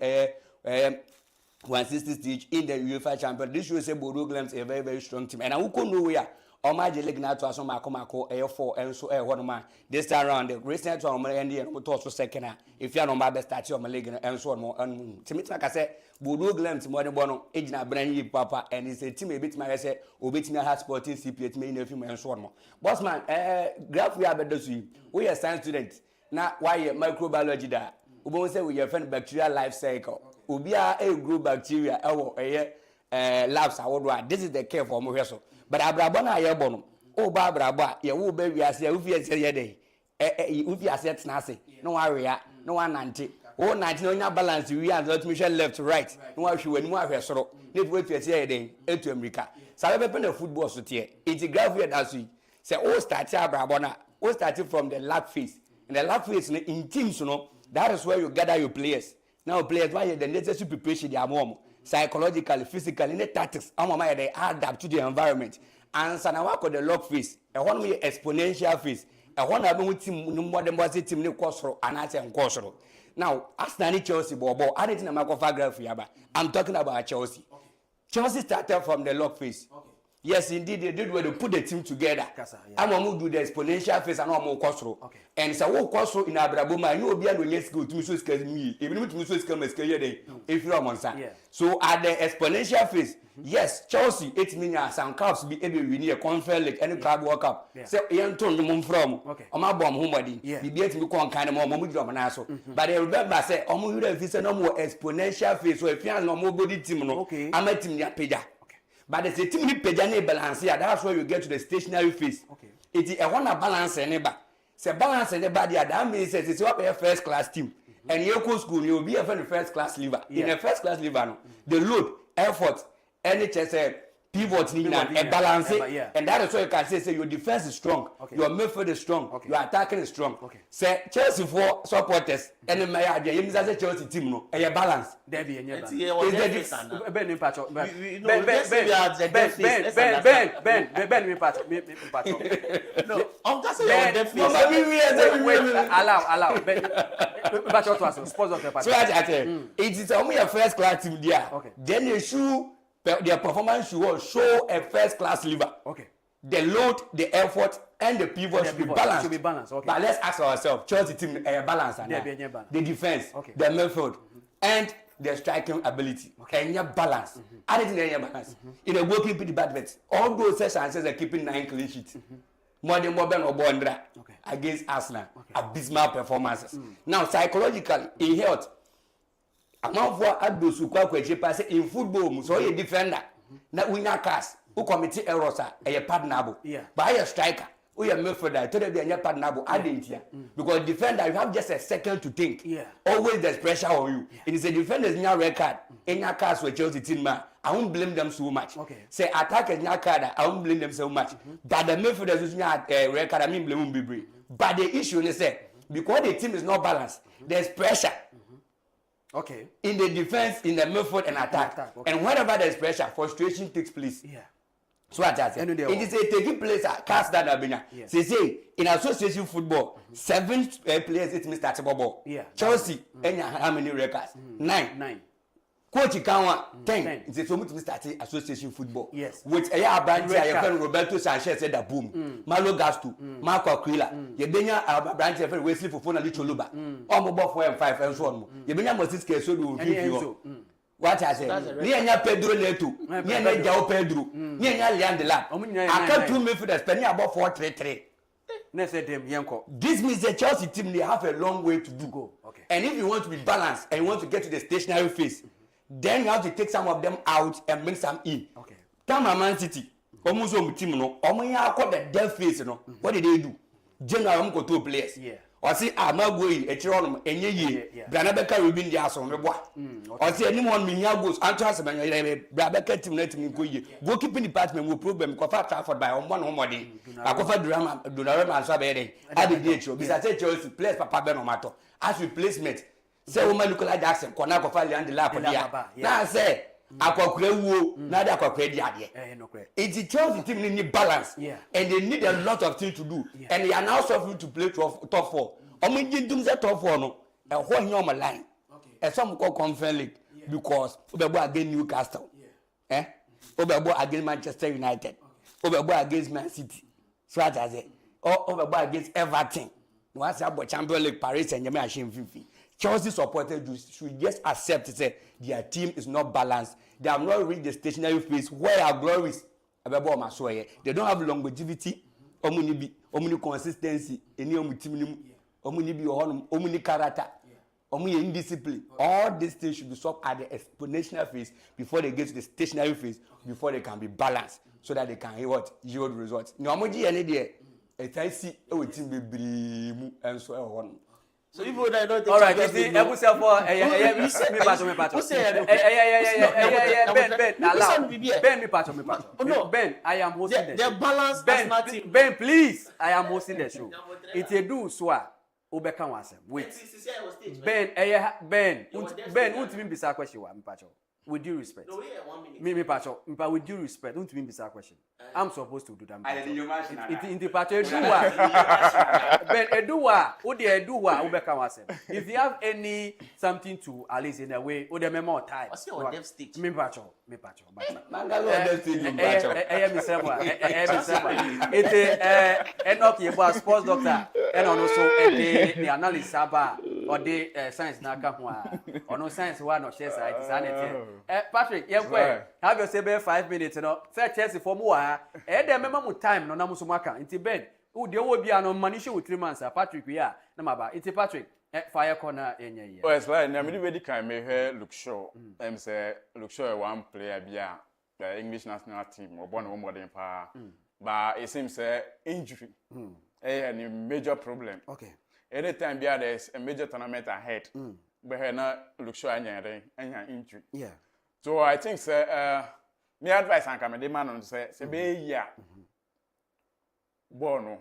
[SPEAKER 17] 160 stage in the UEFA Champions this shows say Bodo Glimt a very very strong team and I will go nowhere Omaje League na to aso mako 4 and so one man this time around the recent one and the to so second if you are no ma best start your league and so on and to me like I say Bodo Glimt more than bono ejina brand yi papa and it's a team a bit my say obetimi ha Sporting CP me na film and so on boss man graph we abedosu we are science student na why microbiology da we say we your friend bacterial life cycle obi a grow bacteria ewo labs awodo this is the care for mo hweso but abrabo na ye bono o ba abrabo ye wo ba wiase ye ufi ase ye dey ufi ase tena ase no wa wea no wa nante o nante no nya balance wi and let me share left right no wa hwe wani mu ahwe soro ne to etu ase ye dey etu america sabe be na football so tie it graph here that we say o start abrabo na o start from the lab phase and the lab phase in teams no that is where you gather your players now players why the necessary preparation their mom psychologically, physically, in the tactics, they adapt to the environment. And so now I call the log phase. I want me exponential phase. I want to be team more than was team new course and I say course. Now, as Nani Chelsea, Bobo, I didn't know graph. I'm talking about Chelsea. Chelsea started from the log phase. Yes, indeed, they did where they put the team together. I'm going to do the exponential phase and I'm going to and so what course in Abraboma, you will be able to go to Swiss me, even with Swiss if you are on side. So at the exponential phase, yes, Chelsea, 8 million, some cups be able to win a Conference League, any club World Cup. So, Ian Tone, you from, on my bomb, homebody, be able to become kind of more Momujo Manaso. But I remember, say, Omu, if it's no more exponential phase, so if you are no more body team, I'm a team Yapeja. But the team Pejane balance here, that's where you get to the stationary phase. It is a one balance anybody. Say balance anybody, that means it's a first class team. And you go school, you'll be a first class liver. In a first class liver, the load, effort, NHS, pivot, and balance it. And that is why you can say your defense is strong, your midfield is strong, your attacking is strong. Say Chelsea for supporters, and the Chelsea team, no, and your balance. Ben, allow. It is only a first class team there. Then you should. Their performance show a first class liver. The load, the effort, and the pivot should be balanced. But let's ask ourselves: Chelsea team balance and the defense, the midfield, and the striking ability. And your balance. Adding the balance in a working department. All those sessions are keeping 9 clean sheets. More than Boben or Bondra against Arsenal. Abysmal performances. Now psychologically, in health. Among for Abdul Sukwa Kweche pass in football, so a defender. Not winner cast. who committee errors a pardonable. But a striker, we are midfielder, told them they are pardonable. I didn't hear. Because defender, you have just a second to think. Always there's pressure on you. It is a defender's new record. In your cars with Chelsea team, man, I won't blame them so much. Say attackers new card, I won't blame them so much. But the midfielders who's not record, I mean blame will be. But the issue is that because the team is not balanced, there's pressure. In the defense, in the midfield and attack. And whenever there's pressure, frustration takes place. So what I say, it is a taking place at cast that Abina. Say in association football, 7 players it means that's ball. Chelsea, how many records? 9. Coach Kawa 10. It's a so much starting association football. With a branch, I have Roberto Sanchez said that boom. Malo Gasto, Marco Aquila, Yebenya branch of Wesley for Fona Licholuba. Almost 4 and 5 and so on. Yebenya Moses so do. What I say? Nianya Pedro Neto, Nianya Jao Pedro, Nianya Leandela. I can't do me for the spending about 4-3-3. This means the Chelsea team they have a long way to do. And if you want to be balanced and you want to get to the stationary phase, then you have to take some of them out and bring some in. Come Man City, almost on team no, call the death phase no. What did they do? General two players. Or see Amagui, a Chiron, and ye, Branabeka will be the ass on the bois. Or see anyone me here goes, Antras and Brabeka team let me go. Goalkeeping department will prove them Kofa Trafford by 1 more day. I cover drama, Dunarama and Sabere. I did nature. Besides, Chelsea plays Papa Benomato as replacement. Say, woman Nicola Jackson, Konako Fali and the Lap. Now say, Aquacrew, neither Aquacredia. It's a Chelsea team need balance, and they need a lot of things to do, and they are now suffering to play top 4. Only do the top 4 no, and one normal line, and some call Conference League because Oberbo against Newcastle, Oberbo against Manchester United, Oberbo against Man City, so as it, or Oberbo against Everton. Once about Champions League, Paris and Germany, Fifi. Chelsea supporters should just accept say their team is not balanced. They have not reached the stationary phase where our glories. They don't have longevity, omuni consistency, any team, omuni character, indiscipline. All these things should be solved at the exponential phase before they get to the stationary phase, before they can be balanced, so that they can yield results. I see a team be and so on.
[SPEAKER 16] So if you don't
[SPEAKER 1] all right, you see, every self for Ben, I am hosting the show.
[SPEAKER 16] The balance
[SPEAKER 1] Ben, please, I am hosting the show. It's a do swa. Obeka wase. Wait. Ben, won't even be sa question wa mpacho. With due respect.
[SPEAKER 16] No, 1 minute.
[SPEAKER 1] Me pacho, but with due respect, don't even be sa question. I'm supposed to do that. In the pacho eduwa. Ben eduwa, Obeka wase. If you have any something to at least in a way, or the more time.
[SPEAKER 16] What's your dev stage?
[SPEAKER 1] Me pacho. It's Enoch Yeboah, sports doctor, and also the analyst or the science naka or no science one or share side. Patrick, have your say 5 minutes, you know. Say Chelsea for more. There member time no namusumaka. Inti Ben. Who there will be an manisha with 3 months. Patrick, we are. Namaba. It's Patrick. Fire corner in your year.
[SPEAKER 15] Oh, it's like I'm really kind of make look show. Say look show one player be the English national team or born home modern power. But it seems injury. A major problem.
[SPEAKER 1] Okay.
[SPEAKER 15] Anytime there's a major tournament ahead, but not look show any injury.
[SPEAKER 1] Yeah.
[SPEAKER 15] So I think my advice and come the man on say be yeah. Bono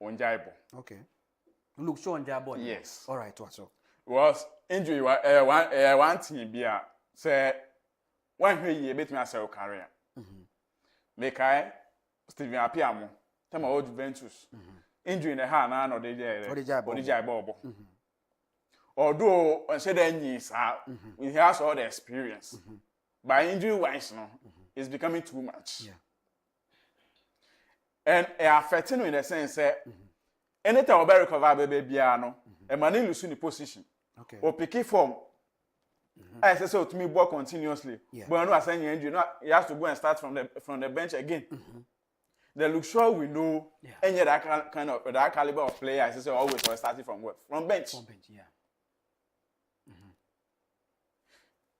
[SPEAKER 15] on jaibo.
[SPEAKER 1] Okay. Look show on jaibo.
[SPEAKER 15] Yes.
[SPEAKER 1] All right, what's up?
[SPEAKER 15] Was injury one team be say one year bet me as a career. Make I Steven Apiamo, tell old Juventus. Injury in the hand and or the jaibo. Although I said he has all the experience. By injury wise no, it's becoming too much. And affecting in the sense that anytime we recover baby no, a man lose the position.
[SPEAKER 1] Okay.
[SPEAKER 15] Or pick form. I say so to me work continuously. But I know I say injury, no, he has to go and start from the bench again. The look sure we know any that kind of that caliber of player. I say always starting from what? From bench.
[SPEAKER 1] From bench, yeah.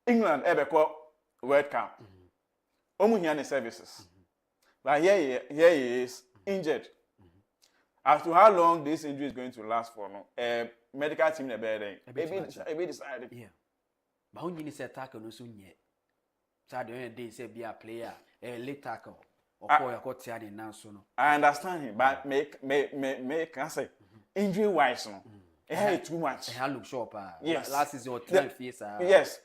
[SPEAKER 15] England ever call World Cup. Omu here services. But here he is injured. As to how long this injury is going to last for, no, medical team in bed, maybe decided.
[SPEAKER 1] Yeah. But when you say tackle, no soon yet. Saturday day say be a player, a late tackle, or call your coach now soon.
[SPEAKER 15] I understand him, but make can say injury wise, no. It had too much.
[SPEAKER 1] I look short.
[SPEAKER 15] Yes.
[SPEAKER 1] Last season or 10 years.
[SPEAKER 15] Yes.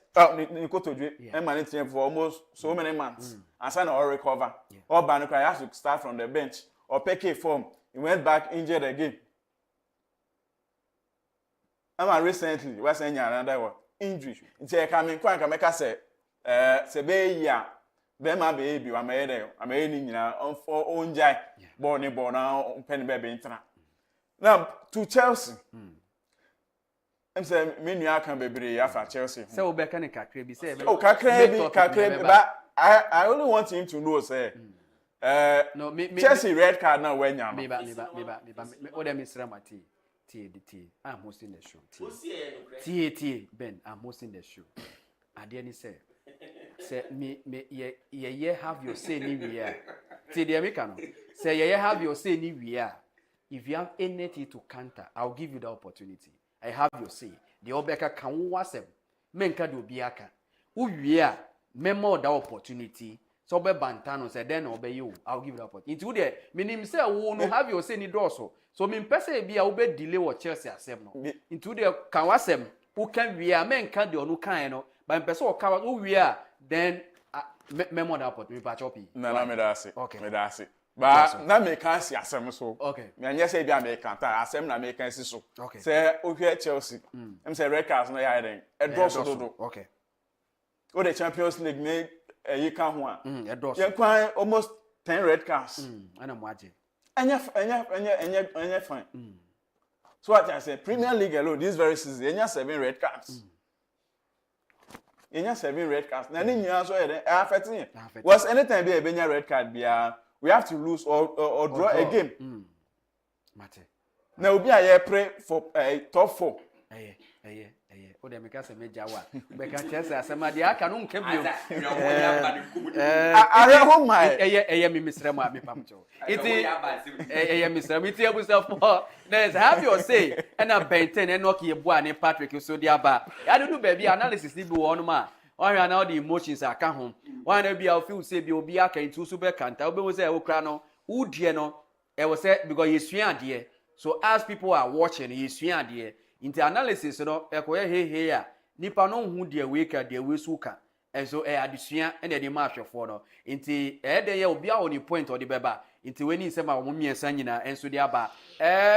[SPEAKER 15] Nico told you, and managed him for almost so many months. And sign or recover. Or Banuka has to start from the bench or pick a form. He went back injured again. I'm recently was saying another one injury. It's a coming quite a make us say, Sebeya, then my baby, I'm on for own jai, born now, penny baby internet. Now to Chelsea. I'm saying, me I can be after Chelsea.
[SPEAKER 1] So Beckham Kakrebi say,
[SPEAKER 15] oh, Kakrebi, but I only want him to know, say,
[SPEAKER 1] no,
[SPEAKER 15] Chelsea red card now when you're
[SPEAKER 1] me. What I miss Ramati, I'm hosting the show. T, Ben, I'm hosting the show. I didn't say, me, ye have your say anywhere. T, the American, say, ye have your say anywhere. If you have anything to counter, I'll give you the opportunity. I have your say. The Obeka can wasem. Menka do biaka. Uya, memo the opportunity. So be bantano say then obey you. I'll give you the opportunity. Into there, meaning say won't have your say ni doso. So mean person be a be delay what Chelsea asem no. Into there can wasem. Who can we a menka do no kind no. But person or cover who we are then memo the opportunity. Pachopi.
[SPEAKER 15] No, me that's it.
[SPEAKER 1] Okay.
[SPEAKER 15] Me that's it. But na me can see asem so.
[SPEAKER 1] Okay.
[SPEAKER 15] Me anya say bia me can ta asem na me can see so.
[SPEAKER 1] Okay.
[SPEAKER 15] Say o hwe Chelsea. Em say red cards no ya den. E draw so do.
[SPEAKER 1] Okay.
[SPEAKER 15] O the Champions League me you can ho a.
[SPEAKER 1] E draw so.
[SPEAKER 15] You can almost 10 red cards.
[SPEAKER 1] Ana mo age.
[SPEAKER 15] Anya fine. So what I say Premier League alone this very season anya 7 red cards. Anya 7 red cards. Na ni nyia so e affecting. Was anytime be a red card bia we have to lose or draw a game.
[SPEAKER 1] Mate.
[SPEAKER 15] Now we are pray for top 4.
[SPEAKER 1] O de meka se meja wa. Beka Chelsea asema de aka no nka bio.
[SPEAKER 15] Are home my.
[SPEAKER 1] Me misra ma me pamcho. Iti misra me ti abusa for. There's have your say. And a benten and knock ye boa ne Patrick so dia ba. I don't do baby analysis ni bi won ma. Why are now the emotions are come home? Why not be I feel say be obi aka into super canta. Obi we say e wo kra no. Who dear no? E was say because you sua dear. So as people are watching, you sua dear. Into analysis no ekoye he a nipa no hu dear we ka dear we suka. And so adesua and the match for no. Into de ye obi a on point or the beba. Into when he say ma wo miensa nyina enso de aba.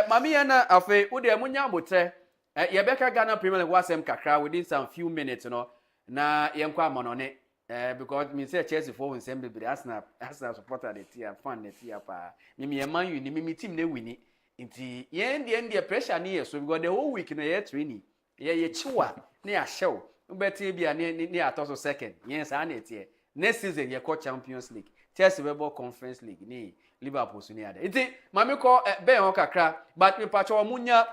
[SPEAKER 1] Mami ya na afi wo de munya botre. Ye beka Ghana Premier League wasem kakra within some few minutes no. Na yenkwa monone because me say Chelsea for nsem bebre Arsenal supporter the team fan the team pa me man you ni me team na wini nti yen the pressure na so because the whole week na ye training ye chiwa na ya show mbeti bia ni atoso second yen sa na tie next season ye call Champions League Chelsea we ball Conference League ni Liverpool so ni ade nti mame call ben ho kakra but me pacho omunya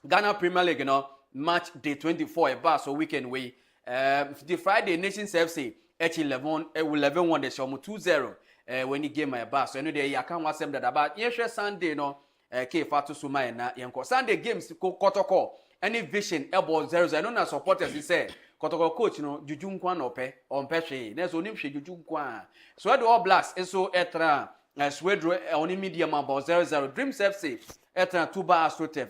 [SPEAKER 1] Ghana Premier League no match day 24 ba so weekend we the Friday Nations FC H11 won the show 2-0 when he game my bar so you know there you can watch them that about yes Sunday no ke fatu suma na yenko Sunday games kotoko any vision elbow 0-0 no na supporters he say kotoko coach no juju nkwa no pe on pehwe na so nim hwe juju nkwa so the All Blacks so etra swedro on medium about 0-0 Dreams FC etra Tuba Astrotef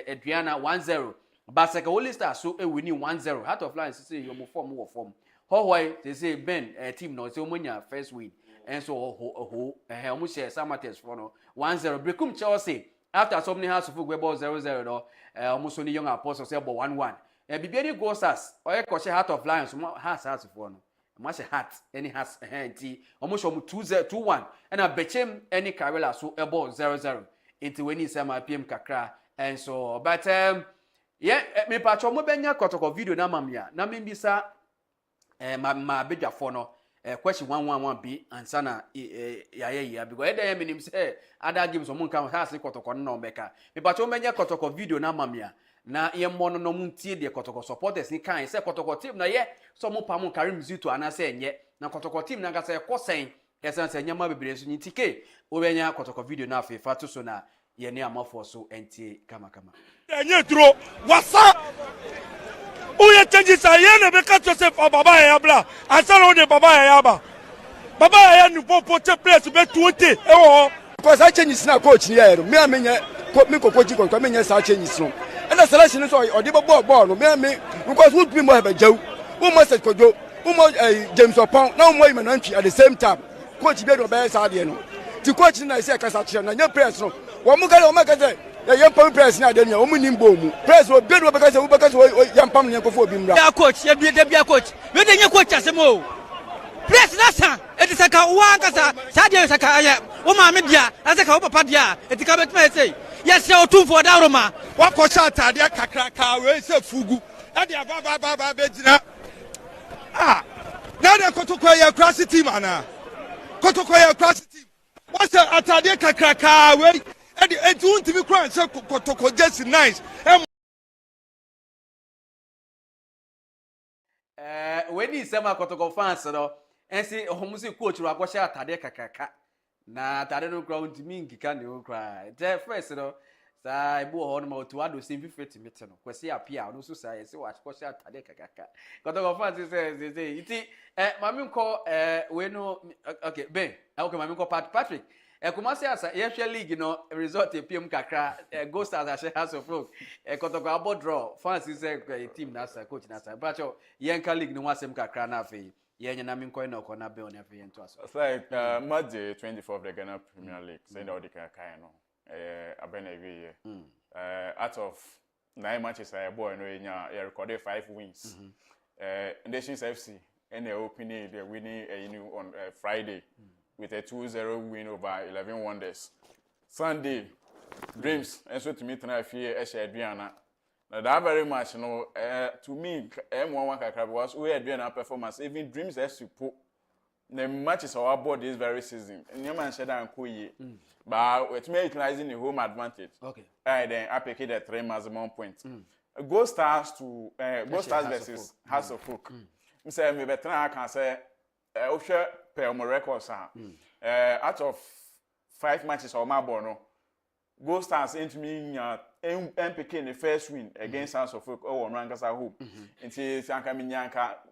[SPEAKER 1] Adriana 1-0 Basaka Holy Star so winning 1-0 Heart of Lions say you form Hoy they say Ben team no say omunya first win and so omu share Samatex for no 1-0 Brekum Chelsea after so many house of football 0-0 no almost only young apostles say about 1-1 bibiani goes us or coach Heart of Lions has for no much heart any has enti almost 2-1 and a bechem any Carrera so about 0-0 into when he say my PM kakra and so but yeah, me pacho mo benya kotoko video na mamia na mbisa ma bedwa for no question 111b answer na ya because e dey menim say other games o monka has kotoko na omeka me pacho benya kotoko video na mamia na ye mono no muntie de kotoko supporters ni kan say kotoko team na ye so mo pa mo Karim Zito ana say enye na kotoko team na ga say kosen Essence nyama bebre so nyitike obenya kotoko video na afi fa to so na ye ne amafo so entie kama.
[SPEAKER 5] Enye dro wasa. Uye changes ayene be catch yourself baba ya bla. Ansala on baba ya ba. Baba ya nu popo te place be 20 ewo.
[SPEAKER 6] Because I change na coach ni here. Me amenye me kokoji ko amenye sa change no. And the selection so odi ball no me because who be mo have jaw. Who must kojo. Who mo James Opon. Now mo imanantwi at the same time. Coach be do be sa de no. Ti coach na say kasa che na nya press no. Wo mo gale o make say ya pam press na de ne o mu nimbo mu. Press o be do be kasa wo be kasa ya pam ne ko fo bi mra.
[SPEAKER 7] Ya coach, ya bia coach. Me de nya coach asemo. Press na sa eti saka wa kasa sa de saka ya wo ma me dia asaka wo papa dia eti ka betuma say ya se otumfo da roma
[SPEAKER 5] wa ko sha atade kakraka we se fugu e de ba be jina na de kotoko ya class team ana kotoko ya class team wa se atade kakraka we e de untimi kran se kotoko just nice
[SPEAKER 1] when is sema kotoko fans no ensi homusi coach ro akosha atade kakaka na atade no kra untimi nkika ne o kra the first no sa ibu ho no ma otu ado sem fifet mete no kwesi apia no so sa yesi wa akosha atade kakaka kotoko fans say iti mami nko we no okay ben okay mami nko Patrick Kumasi asa yehwe league no result epiem kakra Go Stars ashe House of Folk kotoko abo draw fans say team na asa coach na asa but yenka league no wasem kakra na afi yenye na minko na okona be on afi ento aso
[SPEAKER 15] it's like match 24 of the Ghana Premier League say the kakra no abena every out of 9 matches I boy no nya recorded 5 wins Nations FC and they opening they winning on Friday with a 2-0 win over 11 Wonders. Sunday, Dreams, and so to me tonight fear Adriana. Now that very much, to me, M1 was we Adriana performance. Even Dreams has to put the matches our board this very season. And your man said I'm cool, but with me utilizing the home advantage. Okay. Then I pick it at 3 maximum points. Go Stars to Go Stars versus House of Folk. Say me better I can say. Per Marego out of 5 matches or my bono, Go Stars into me MPK the first win against House of Folk or Rankasa Hope. Until Sanka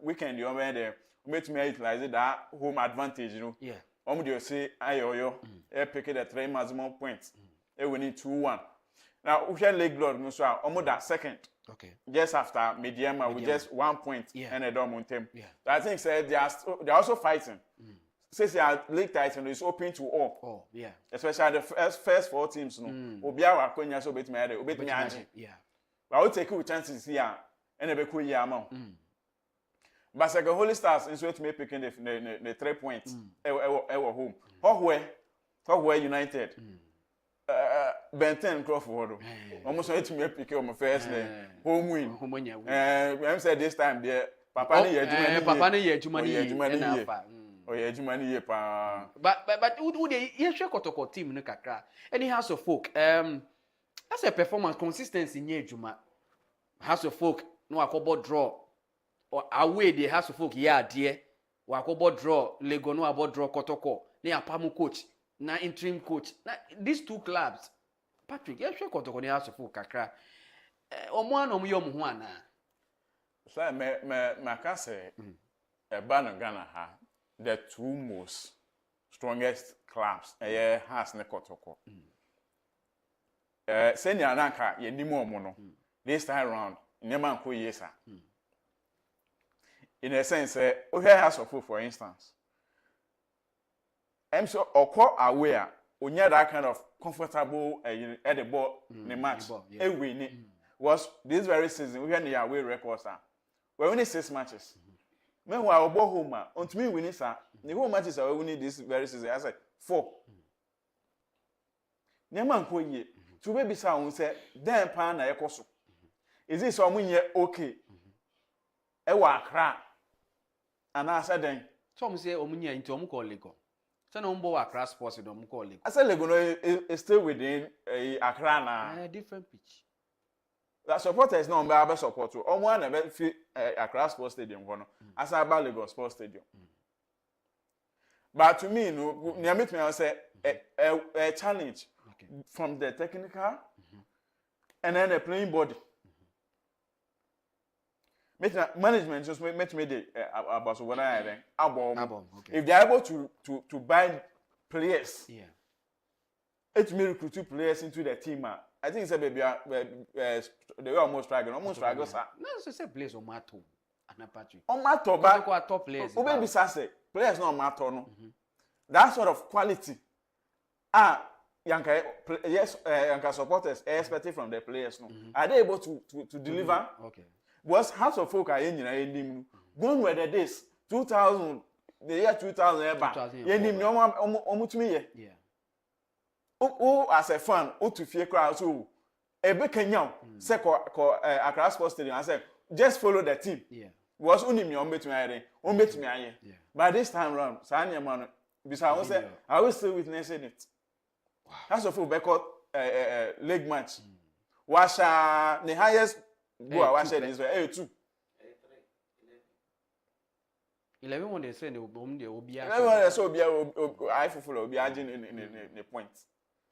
[SPEAKER 15] weekend, you there, make me utilize that home advantage, you know. Yeah. You say, Ayo, pick the 3 maximum points. They winning 2-1. Now, we have Lake Lord, no, so almost that second. Okay. Just after medium with just 1 point and a dom on them. Yeah. I think they're also fighting. Since they are league title is open to all. Oh, yeah. Especially the first 4 teams. No. Obiawa Konya so bet me yeah. But I will take your chances here and a be cool year amount. But like Holy Stars in sweet me picking the 3 points. Ever home. How United. Benten Crawford. Almost went to me pick on my first name. Home win. I'm said this time there. Papa ni Jumani. Oh yeah, Jumani pa.
[SPEAKER 1] But who they share kotoko team no kakra. Any House of Folk. That's a performance consistency near Juma. House of Folk no akobo draw. Or away the House of Folk yeah dear. Wakobo draw Lego no about draw kotoko. Ne apamu coach. Na interim coach. Na these 2 clubs. Patrick, you sure kotoko ni House of Folk kakra. Omwana omuyo mu ho ana.
[SPEAKER 15] So me can say Ghana ha the 2 most strongest clubs has ne kotoko. Senior nanka ye nimo omo this time round nyema nko yesa. In a sense we House of Folk for instance. I'm so okwa aware onya that kind of comfortable at the ball the match win was this very season we had the away records we win 6 matches meanwhile we ball home on me win sir the whole matches are winning this very season I said 4 nyama nko ye to be bisa won say den pan na yekoso is this so munye okay e wa Accra and I said then
[SPEAKER 1] some say omunya into omuko Lagos. So no mbo Accra Sports do mko Lagos.
[SPEAKER 15] I said Lagos is still within Accra na.
[SPEAKER 1] Different pitch.
[SPEAKER 15] That supporters no mba support to. Omo na be Accra Sports Stadium kono. Asa ba Lagos Sports Stadium. But to me, no, near me, I say a challenge from the technical and then the playing body. Management just make me the about what I think. If they are able to buy players, it may recruit players into the team. I think it's a baby. They were almost struggling.
[SPEAKER 1] No, so say players on matter.
[SPEAKER 15] On matter, but
[SPEAKER 1] top players.
[SPEAKER 15] Baby say players not matter no. That sort of quality. Yanka, yes, Yanka supporters expected from the players. No, are they able to deliver?
[SPEAKER 1] Okay.
[SPEAKER 15] Was House of Folk are in going where the days 2000, the year 2000 ever. Yeah. Oh, as a fan, to fear crowd so a big Kenyan, say Accra Sports Stadium. I said, just follow the team.
[SPEAKER 1] Yeah.
[SPEAKER 15] Was only me on me. By this time round, Sanya man, besides I was still witnessing it. House of Folk record leg match. Was the highest. Go I said this way 2
[SPEAKER 1] 11 when they say they will be
[SPEAKER 15] I fulfill be in the point.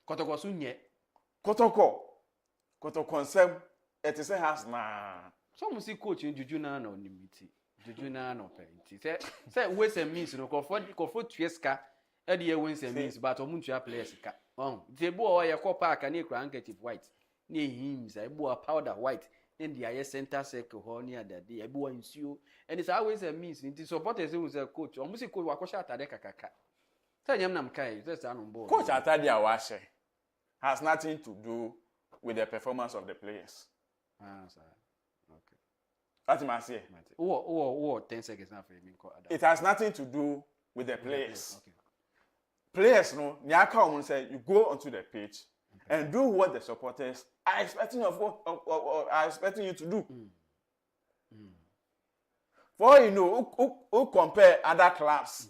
[SPEAKER 1] Kotoko sunye.
[SPEAKER 15] Kotoko nsem it is has na.
[SPEAKER 1] Some see coach in Juju na no nimiti. Juju na no penti. Say ways and means no comfort tueska e dey ways and means but omuntu players ka. The boy ya ko park and e handkerchief white. Ne him say boy powder white. In the center circle, honey, that day, everyone you, and it's always a means. It supporters who a coach, almost a coach, Wakosha Tadeka. Tell them, Namkai, that's on board.
[SPEAKER 15] Coach Atadia Washe has nothing to do with the performance of the players. Okay. That's my say.
[SPEAKER 1] Oh, 10 seconds now for me.
[SPEAKER 15] It has nothing to do with the players. Okay. Players, no, Nyaka will say you go onto the pitch and do what the supporters are expecting are expecting you to do. For you know, who compare other clubs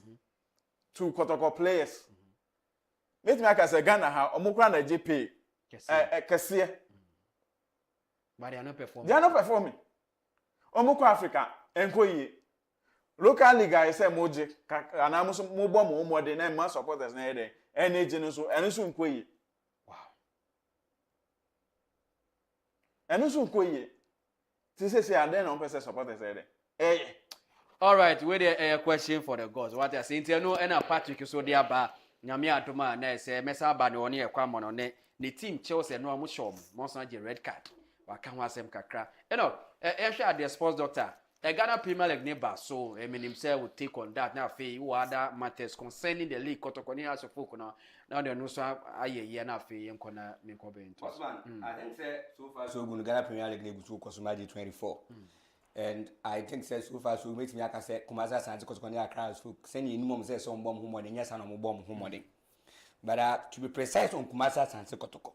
[SPEAKER 15] to Kotoko players. Let me make us a Ghana how Omukra na JP Kessie.
[SPEAKER 1] But they are not performing.
[SPEAKER 15] They are not performing. Omukra Africa enkoyi. Local league I say moje anamuso mo bom mo de na man supporters na here. Energy no so enkoyi. And also, this is a then on person supporters.
[SPEAKER 1] All right, wait a question for the gods. What I say, no, and a Patrick so dear bar, Namia Toma, say, Messa Banoni, a crumb on it. The team chose a normal show, Monsanto red card. What can was some cacra? You know, the sports doctor, a Ghana Premier League neighbor, so I mean himself would take on that. Now, Fay, who other matters concerning the league, Kotokoni has a folk now they know so I year now Fay and Kona Minkobe.
[SPEAKER 17] I think so far so good Ghana Premier League to Kosumaji 24. And I think so far so makes me like I said, Kumasa Santi Kotokoni crowds who send you minimum says some bomb humor, yes, and a bomb humor. But to be precise on Kumasa Santi Kotoko,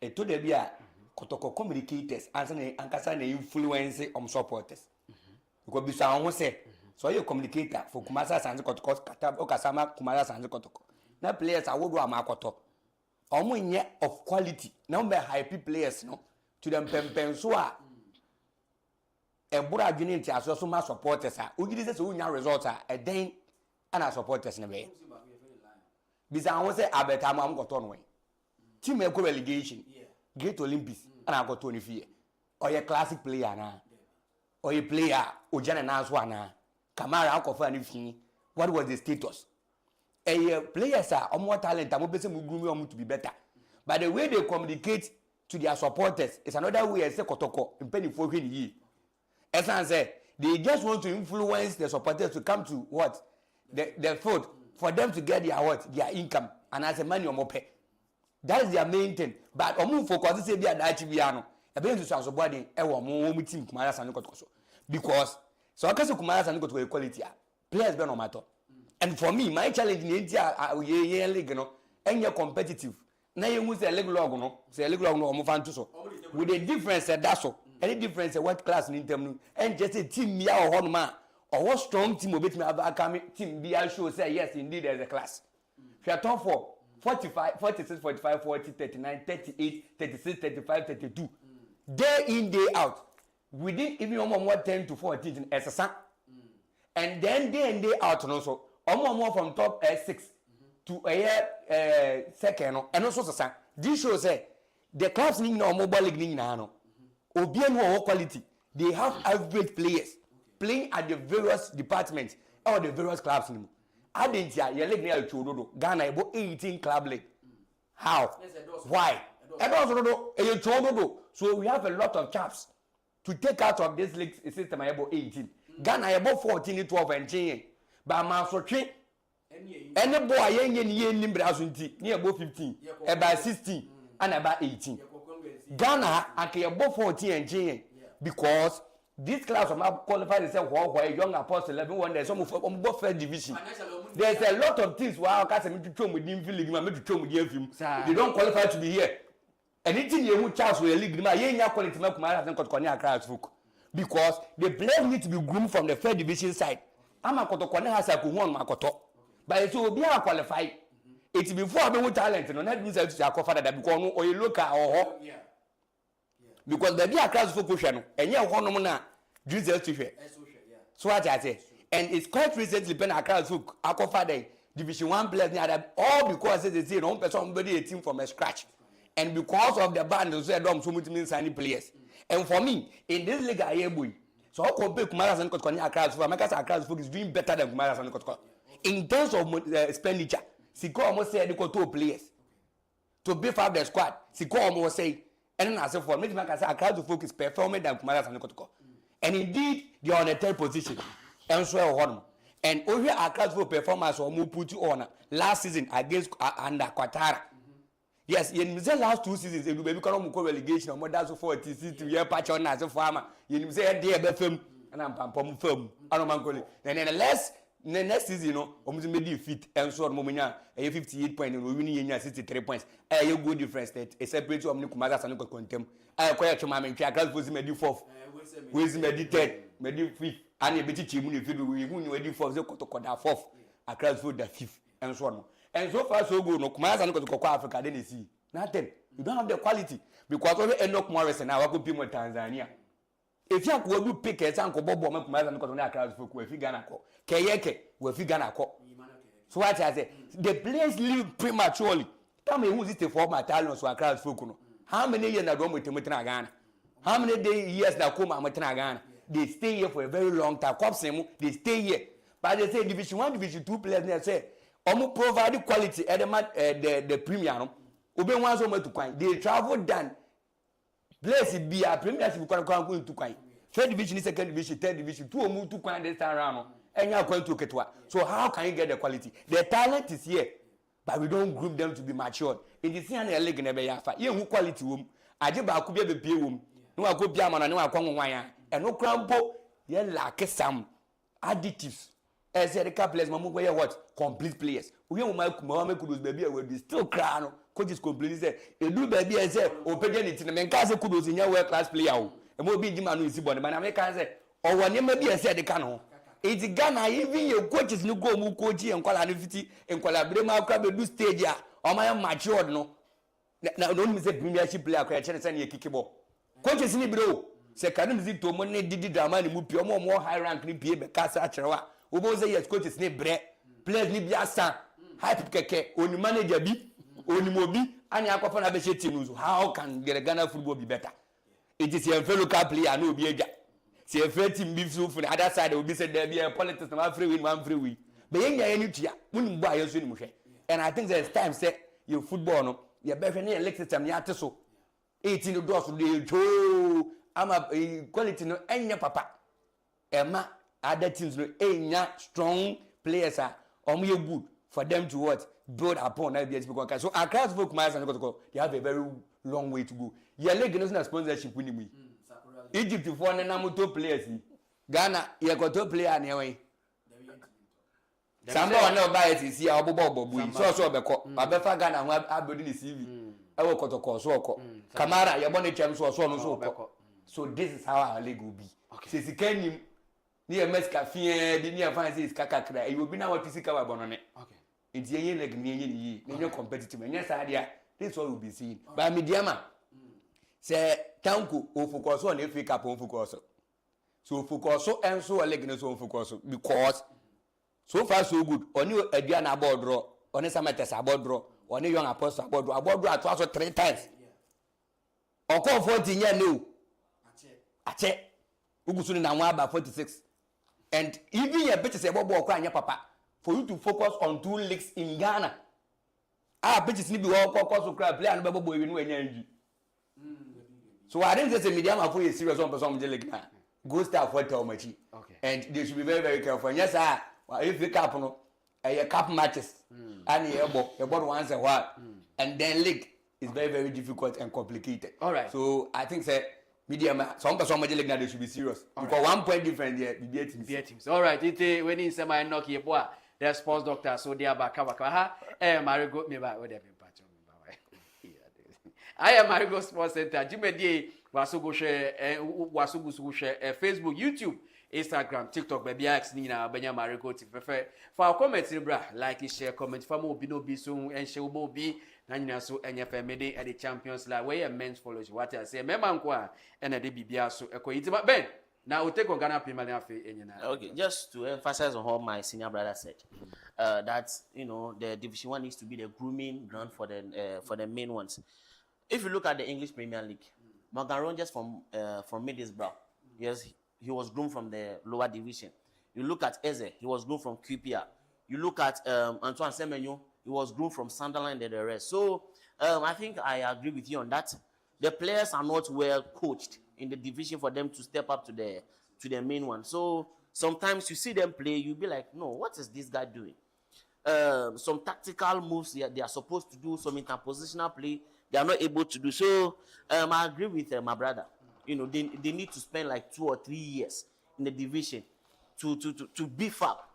[SPEAKER 17] it told the beer. Kotoko communicators and Ankasa influence on supporters. Because bisa won say so you communicator for Kumasa Sanzi Kotoko Kata Okasama Kumasa Sanzi Kotoko. Na players are wodo amakoto. Omo nye of quality. Na be hype players no to them pempen so a ebura adwene nti aso so ma supporters a ogidi say so nya result a eden ana supporters ne be. Bisa won say abeta am koto no we. Team e go relegation. Great Olympics and I got 20 feet. Or a classic player na. Or a player Ojana Naswana. Kamara Alcofa and what was the status? A players are more talent and more to be better. But the way they communicate to their supporters is another way as a Kotoko in penny for ye. As I said, they just want to influence the supporters to come to what? The field for them to get their what? Their income and as a money or more pay. That is their main thing. But omu focus say be a dachibiano. E be nso so body e wo mo team Kumara Sani Kotoko. Because so akase Kumara Sani Kotoko quality players be no matter. And for me my challenge in India ye league no enye competitive. Na ye hu say league log no omo fan to so. With the difference that so. Any difference what class in term and just a team me or one man or what strong team obet me aba team be show say yes indeed there's a class. If you are top 4 45, 46, 45, 40, 39, 38, 36, 35, 32. Day in, day out. Within even more 10 to 14 as a son. And then day in, day out, and also, Omo from top 6 to second and also sasa. This shows say the clubs need no mobile league ni na no. Obi no quality. They have average players playing at the various departments or the various clubs ni. Adentia your league na chododo. Ghana about 18 club league. How? Why? So we have a lot of chaps to take out of this league system about 18. Ghana about 14, 12 and 10. But man so train any boy yen nimbrasunti near about 15, about 16 and about 18. Ghana and about 14 and 10 because this class of map qualified itself why young apostle 11 one there's some of both first division. There's a lot of things why I can't to train with him league, to train with him. They don't qualify to be here. Anything you would chance with a league, my young quality because the players need to be groomed from the first division side. I'm a Kotokone has a Kuhon Makoto. But it will be qualified. It's before being talent, and not means that you are that because or you look at or because the dear class focus and you are Jesus to share. So what I say, and it's quite recently been a class hook, Akofade, Division 1 players, all because they say no somebody a team from a scratch. And because of the band, they said, so much means signing players. And for me, in this league, I am so I compare Kumara and Kotkonia Akras for Makas Akras is doing better than Kumara and Kotko. In terms of expenditure, Siko almost said they got 2 players to beef up the squad. Siko almost say, and as for me, Makas Akras focus performing than Kumara and Kotko. And indeed, they are on the 3rd position. And so on. And over Akras for performance or move put you on last season against under Qatar. Yes, in the last 2 seasons, it will become a relegation or more than 40 to year patch on as a farmer. You say, dear Betham, and I'm Pom firm. I don't mind. Then in the next season, you know, almost made defeat and so on. Momina, a 58 points and winning 63 points. A good difference that a separate from Nicomaras and Contempt. I acquired to my man, Chakras was made 4th. With made 3rd, made 5th, and a bit of chimney if you win 4th, the Kotokoda 4th, a class food the 5th, and so on. And so far so good, no Kumas and Kotoko Africa, then you see. Nothing. You don't have the quality. Because only Enoch Morris and I could be more Tanzania. If you could do pick a Sanko Bobo Kumas and Kotona class for Kuefiganako, Kayeke, Wefiganako. So what I say, the players live prematurely. Tell me who is the former Italians who are class for Kuno. How many years are going with Ghana? How many years that come at Ghana? They stay here for a very long time. They stay here. But they say Division 1, Division 2 players, they say, Omo provide quality at the premium. Obe wants to kwai. They travel down. Place be a premiership going to kwai. 3rd division, 2nd division, 3rd division. 2 move to kwai this time around. And you are going to Ketwa. So how can you get the quality? The talent is here, but we don't group them to be matured. In the senior league, never yafa. You who quality wom. Ajiba could be a pay wom. No I go piano no I come wire. And no crampo. You lack some additives. As the players, Mamu, what? Complete players. We don't Mohammed Kudus baby will be still crown. Coaches completely say, you do baby and say, open it in the Menkasa Kudus in your world class player. And we'll be Jimanu is born, but American say, or when you may be a said the canon. It's Ghana, even your coaches no go move coachy and quality and collaborate my club do stage or my matured no. Now don't miss a premiership player, Christian and your kickball. Coaches in the below. Second visit to money did drama and move more high rank in PA Casa Charawa. Obo say yes coaches ne bre players ni bia san hype keke oni manager bi oni mobi ani akwafa na be she team so how can the Ghana football be better? It is your fellow local player no be eja see a fair team be so for the other side will be said there be a politics na free win one free win but yen ya any tia won bo ayo so ni mo hwe and I think there's time say your football no your be hwe na elect system ya teso 18 doors dey jo ama quality no enya papa ema other teams no enya strong players are good for them to what build upon that because so across folk miles and they have a very long way to go. Your league is not sponsorship winning me. Egypt for na top players. Ghana you got top player anyway. Some one no buy it see abobo so beko abefa Ghana ho abodi ni CV. E wo kotoko so oko. Kamara you born chem so no so. So this is how our league will be. Okay. Say sikanim ni emeska fie bi ni afan say kakakra e obi na what sika wa bonone. Okay. Nti yen league ni yen yi. Ni competitive. Yen sa dia. This is what we'll be seeing. But Midiama say Tanku o focus on Africa on focus. So focus and so a league no so focus because So far so good. Oni Adrian about draw. Oni Samates about draw. Oni young apostle about draw. About draw twice or 3 times. On call 14 year new. Ache. Ugusuni na waba 46. And even your bitches about ball crying your papa. For you to focus on 2 leagues in Ghana. Bitches need to be all focus on crap play and baby boy win energy. So I didn't say medium for a serious one person league now. Go start for Tomachi. Okay. And they should be very, very careful. And yes, sir. If you cap no, a cup matches and you bought once a while, and then league is very, very difficult and complicated. All right. So I think that medium some person league now they should be serious. Because 1 point difference there, be teams.
[SPEAKER 1] All right. It when in semi knock your boy, the sports doctor so they are back. Marego me back with them. I am Marego Sports Center. Jimmy Wasugo share Facebook, YouTube, Instagram, TikTok, baby X Nina, Benya Marego TV. For our comments, like, share, comment, for more Bino Bisun and Showbo B, Nanya so and your family at the Champions League, where men's follows what I say, Memangua and a DBBA so a coincident. Ben, now we'll take on Ghana Premier League.
[SPEAKER 16] Okay, just to emphasize on what my senior brother said, that the Division 1 needs to be the grooming ground for the main ones. If you look at the English Premier League, Morgan Rogers from Middlesbrough, yes, he was groomed from the lower division. You look at Eze, he was groomed from QPR. You look at Antoine Semenyo, he was groomed from Sunderland and the rest. So I think I agree with you on that. The players are not well coached in the division for them to step up to the main one. So sometimes you see them play, you'll be like, no, what is this guy doing? Some tactical moves they are supposed to do, some interpositional play, they are not able to do. So I agree with my brother. They need to spend like 2 or 3 years in the division to beef up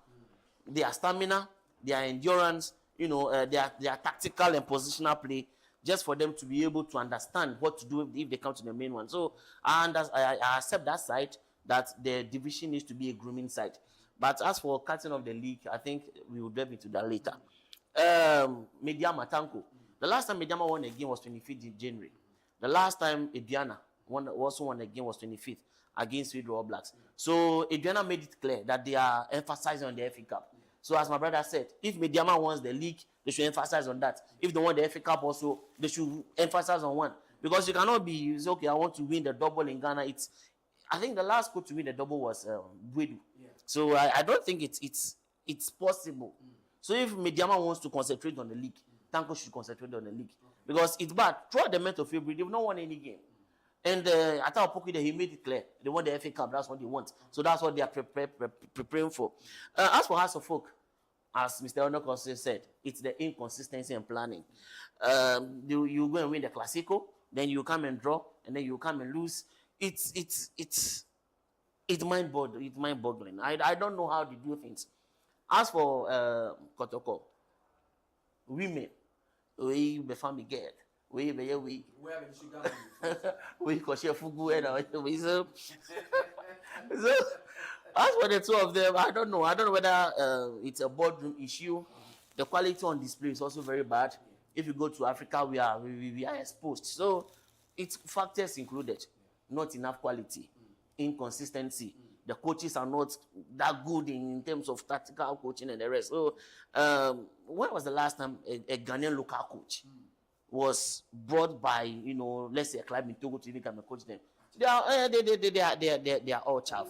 [SPEAKER 16] their stamina, their endurance, their tactical and positional play, just for them to be able to understand what to do if they come to the main one. So I accept that side, that the division needs to be a grooming side. But as for cutting off the league, I think we will delve into that later. Mediama Tanko. The last time Mediama won a game was 25th January. The last time Ediana also won a game was 25th against Sweden All Blacks. So Ediana made it clear that they are emphasizing on the FA Cup. So as my brother said, if Mediama wants the league, they should emphasize on that. If they want the FA Cup also, they should emphasize on one. Because you cannot be, okay, I want to win the double in Ghana. I think the last coach to win the double was Buedu. Yeah. So I don't think it's possible. So if Mediama wants to concentrate on the league, Tanko should concentrate on the league. Because it's bad. Throughout the month of February, they've not won any game. And I thought Poki, he made it clear. They want the FA Cup. That's what they want. So that's what they are preparing for. As for House of Folk, as Mr. Onokose said, it's the inconsistency in planning. You go and win the Clasico, then you come and draw, and then you come and lose. It's mind-boggling. I don't know how they do things. As for Kotoko, women, we be family get, we koshe fugu and so as for the two of them, I don't know whether it's a boardroom issue. The quality on display is also very bad. If you go to Africa, we are exposed. So it's factors included, not enough quality, inconsistency. The coaches are not that good in terms of tactical coaching and the rest. So when was the last time a Ghanaian local coach was brought by, let's say a club in Togo to even come and coach them? They are all chaff.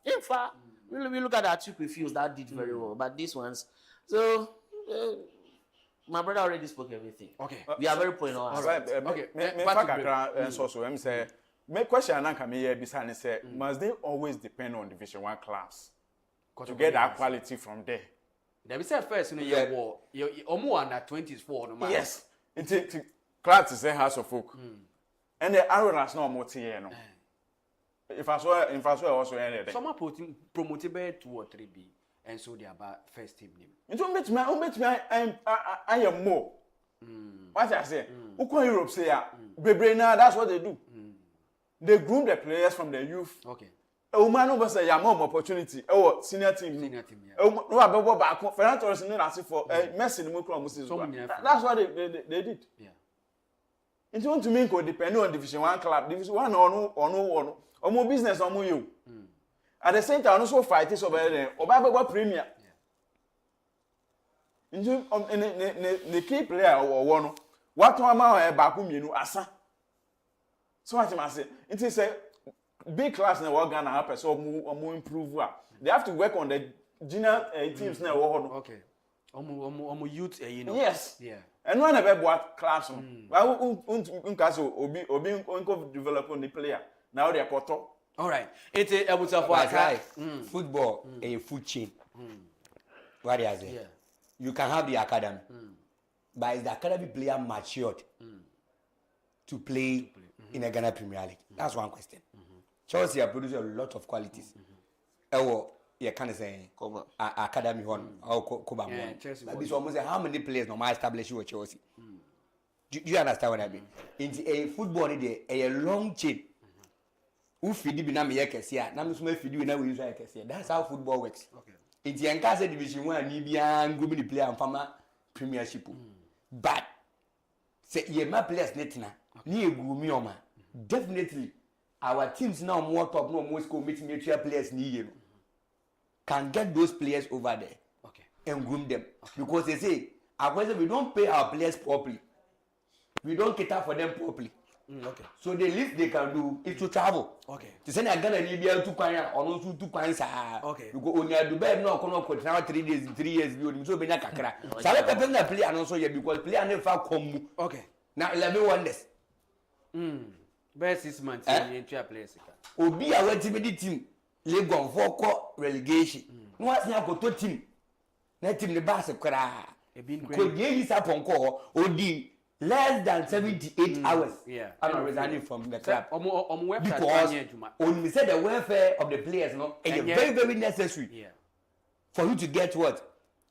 [SPEAKER 16] In fact, we look at our two refuse that did very well, but these ones. So my brother already spoke everything. Okay, we are very point on.
[SPEAKER 15] Okay, me say. My question and come here beside say, must they always depend on Division 1 clubs to get that quality from there?
[SPEAKER 1] There be say first, your under 24 no matter.
[SPEAKER 15] Yes, it's class to say House of Folk, and the Arrows no more here no. If I saw also any day.
[SPEAKER 1] Some are promoted by 2 or 3B, and so they are about first team name.
[SPEAKER 15] It don't bet me. I am more. What I say, Uko Europe say, Bebrena, that's what they do. They groom the players from the youth. Okay. A woman over say you more opportunity. Oh, senior team. Yeah. Oh, no, about back. Fernando Torres no ask for Messi no club Moses. That's what they did. Yeah. It want to mean go depend on Division 1 club. Division 1 or no business on you. At the same time, also fight is over there. Oba Premier. the key player or one what one man back mienu asa so what I say it is a big class na we Ghana happen so more improve they have to work on the junior teams na we
[SPEAKER 1] okay youth you know
[SPEAKER 15] yes
[SPEAKER 1] yeah
[SPEAKER 15] and one of what class unka so obi develop on the player now they are koto
[SPEAKER 1] all right it's a for
[SPEAKER 17] football a food chain what do you say
[SPEAKER 1] yeah
[SPEAKER 17] you can have the academy but is the academy player matured to play in a Ghana Premier League? That's one question. Chelsea are producing a lot of qualities. You can say academy one or Koba one. But almost how many players no establish with Chelsea? Do you understand what I mean? In a football, a long chain. Who feed you na me yekesia? Na me so me feed you na we use yekesia. That's how football works. Okay. In the Nkasa Division 1, ni bia ngumi the player and farmer Premiership. But say ye my players netina. Ni egumi oma. Definitely our teams now more top no more score meeting players ni ye can get those players over there.
[SPEAKER 1] Okay.
[SPEAKER 17] And groom them. Okay. Because they say we don't pay our players properly. We don't cater for them properly.
[SPEAKER 1] Okay.
[SPEAKER 17] So the least they can do is to travel.
[SPEAKER 1] Okay.
[SPEAKER 17] To send a Ghana Libya to Kwanya or no to Kwanya.
[SPEAKER 1] Okay.
[SPEAKER 17] You go on your Dubai no kono now 3 days 3 years you so benya kakra. So let people na play and also here because player never come.
[SPEAKER 1] Okay.
[SPEAKER 17] Now 11 wonders.
[SPEAKER 1] Best 6 months in entry players.
[SPEAKER 17] Obi a went team Legon for relegation. No what's now go to team. Na team the bass kra. Ko dey his upon call odi less than 78 hours.
[SPEAKER 1] Yeah.
[SPEAKER 17] I'm not resigning from the club.
[SPEAKER 1] Because
[SPEAKER 17] when we said the welfare of the players, no, it's very, very necessary.
[SPEAKER 1] Yeah.
[SPEAKER 17] For you to get what?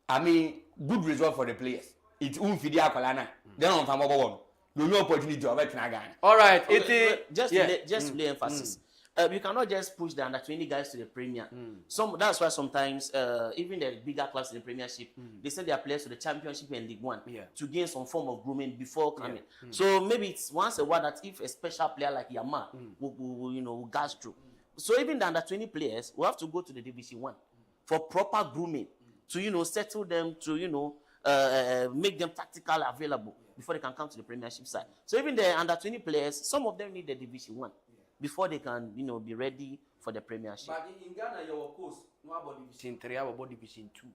[SPEAKER 17] I mean, good result for the players. It's unfidia kolana. Then on family one. No opportunity to have it.
[SPEAKER 1] All right.
[SPEAKER 16] Okay, just to lay emphasis. We cannot just push the under 20 guys to the Premier. That's why sometimes even the bigger clubs in the Premiership, they send their players to the Championship and League One to gain some form of grooming before coming. So maybe it's once a while that if a special player like Yama will gas through. So even the under 20 players will have to go to the Division 1 for proper grooming to settle them to make them tactically available before they can come to the Premiership side. So even the under 20 players, some of them need the Division 1. Before they can, be ready for the Premiership.
[SPEAKER 1] But in Ghana, your course, no about Division 3, about Division 2.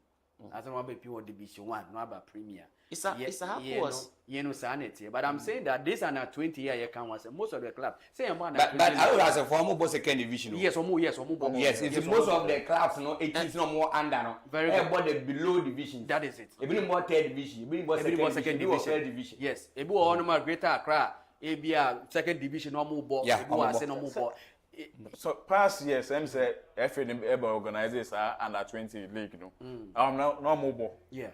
[SPEAKER 1] As no about people Division 1, no about Premier.
[SPEAKER 16] It's a hard course.
[SPEAKER 1] Sanity. But I'm saying that this under 20 year you can was most of the club. Say
[SPEAKER 17] but I will as a former boss second division.
[SPEAKER 1] Yes,
[SPEAKER 17] it's most of the clubs, it is no more under no.
[SPEAKER 1] Very
[SPEAKER 17] good. Below division.
[SPEAKER 1] That is it.
[SPEAKER 17] Even more third division, even more second division.
[SPEAKER 1] Yes, a boy on my greater Accra. ABA second division no more ball.
[SPEAKER 15] So past years, I'm say FA ever organizes under 20 league no. No more ball.
[SPEAKER 1] Yeah.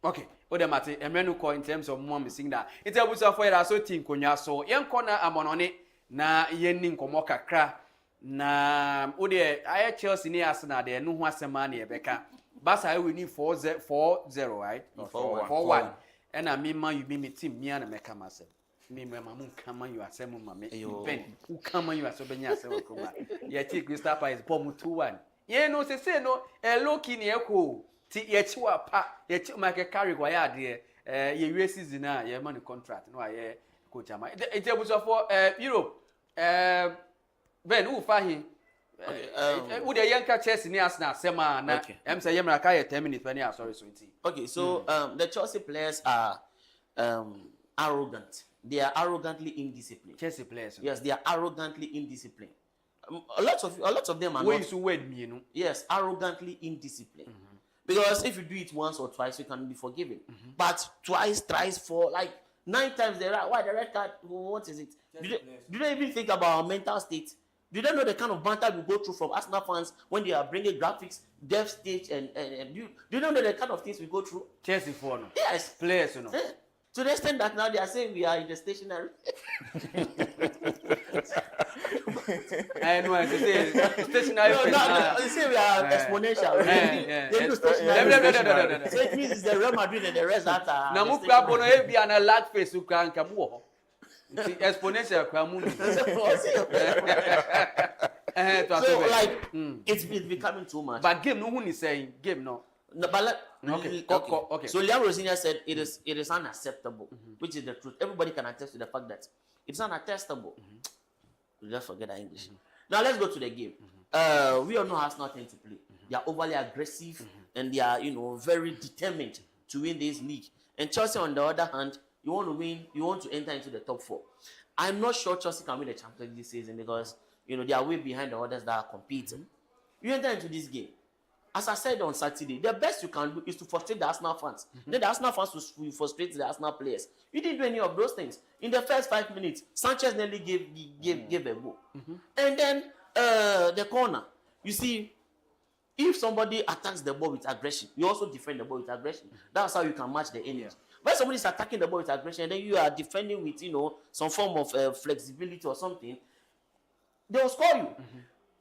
[SPEAKER 1] Okay. Ode mate emenu ko in terms of more missing that. It's a busa for ya so team konya so yen kona amonone na yen ni nkomo kakra na ode aye Chelsea ni Arsenal de no ho asema na ebeka. Basa we need 4-0 right? 4-1. And I mean man you be me team me na meka myself. Me mamu kama you asemu mame ben who kama you asobenya asemu kuma ye ti Crystal Palace bomb 2-1 ye no say no low key ne eko ti ye chi wa pa ye chi ma ke carry kwa ya de ye we season na ye man contract no aye coach ama it able for Europe ben who fa hin who the young Chelsea ni Arsenal sema na em say ye mraka ye 10 minutes when you sorry so it
[SPEAKER 16] okay so the Chelsea players are arrogant. They are arrogantly indisciplined.
[SPEAKER 1] Chelsea players.
[SPEAKER 16] Yes, they are arrogantly indisciplined. A lot of them are
[SPEAKER 1] not. Ways to word me,
[SPEAKER 16] Yes, arrogantly indisciplined. Because if you do it once or twice, you can be forgiven. But twice, thrice, 4, like 9 times the red card? What is it? Do they even think about our mental state? Do they know the kind of banter we go through from Arsenal fans when they are bringing graphics, dev stage, and do you know the kind of things we go through?
[SPEAKER 1] Chelsea for no.
[SPEAKER 16] Yes,
[SPEAKER 1] players,
[SPEAKER 16] To the extent that now they are saying we are in the stationary.
[SPEAKER 1] I know what to say. Stationary.
[SPEAKER 16] No, they say we are exponential. They do stationary.
[SPEAKER 1] No.
[SPEAKER 16] So it means it's the Real Madrid and the rest that are.
[SPEAKER 1] Now, Mukra Bono be an lag face who can come. Exponential.
[SPEAKER 16] So, like, it's becoming too much.
[SPEAKER 1] But game, no one is saying game, no.
[SPEAKER 16] No, but
[SPEAKER 1] Okay.
[SPEAKER 16] So Liam Rosinia said it is unacceptable, which is the truth. Everybody can attest to the fact that it's unattestable. We just forget that English. Now let's go to the game. We all know Arsenal tend to play. They are overly aggressive and they are, very determined to win this league. And Chelsea, on the other hand, you want to win, you want to enter into the top 4. I'm not sure Chelsea can win the Champions League this season because they are way behind the others that are competing. You enter into this game. As I said on Saturday, the best you can do is to frustrate the Arsenal fans. Then the Arsenal fans will frustrate the Arsenal players. You didn't do any of those things. In the first 5 minutes, Sanchez nearly gave a goal. And then the corner. You see, if somebody attacks the ball with aggression, you also defend the ball with aggression. That's how you can match the enemy. When somebody is attacking the ball with aggression, and then you are defending with some form of flexibility or something, they will score you.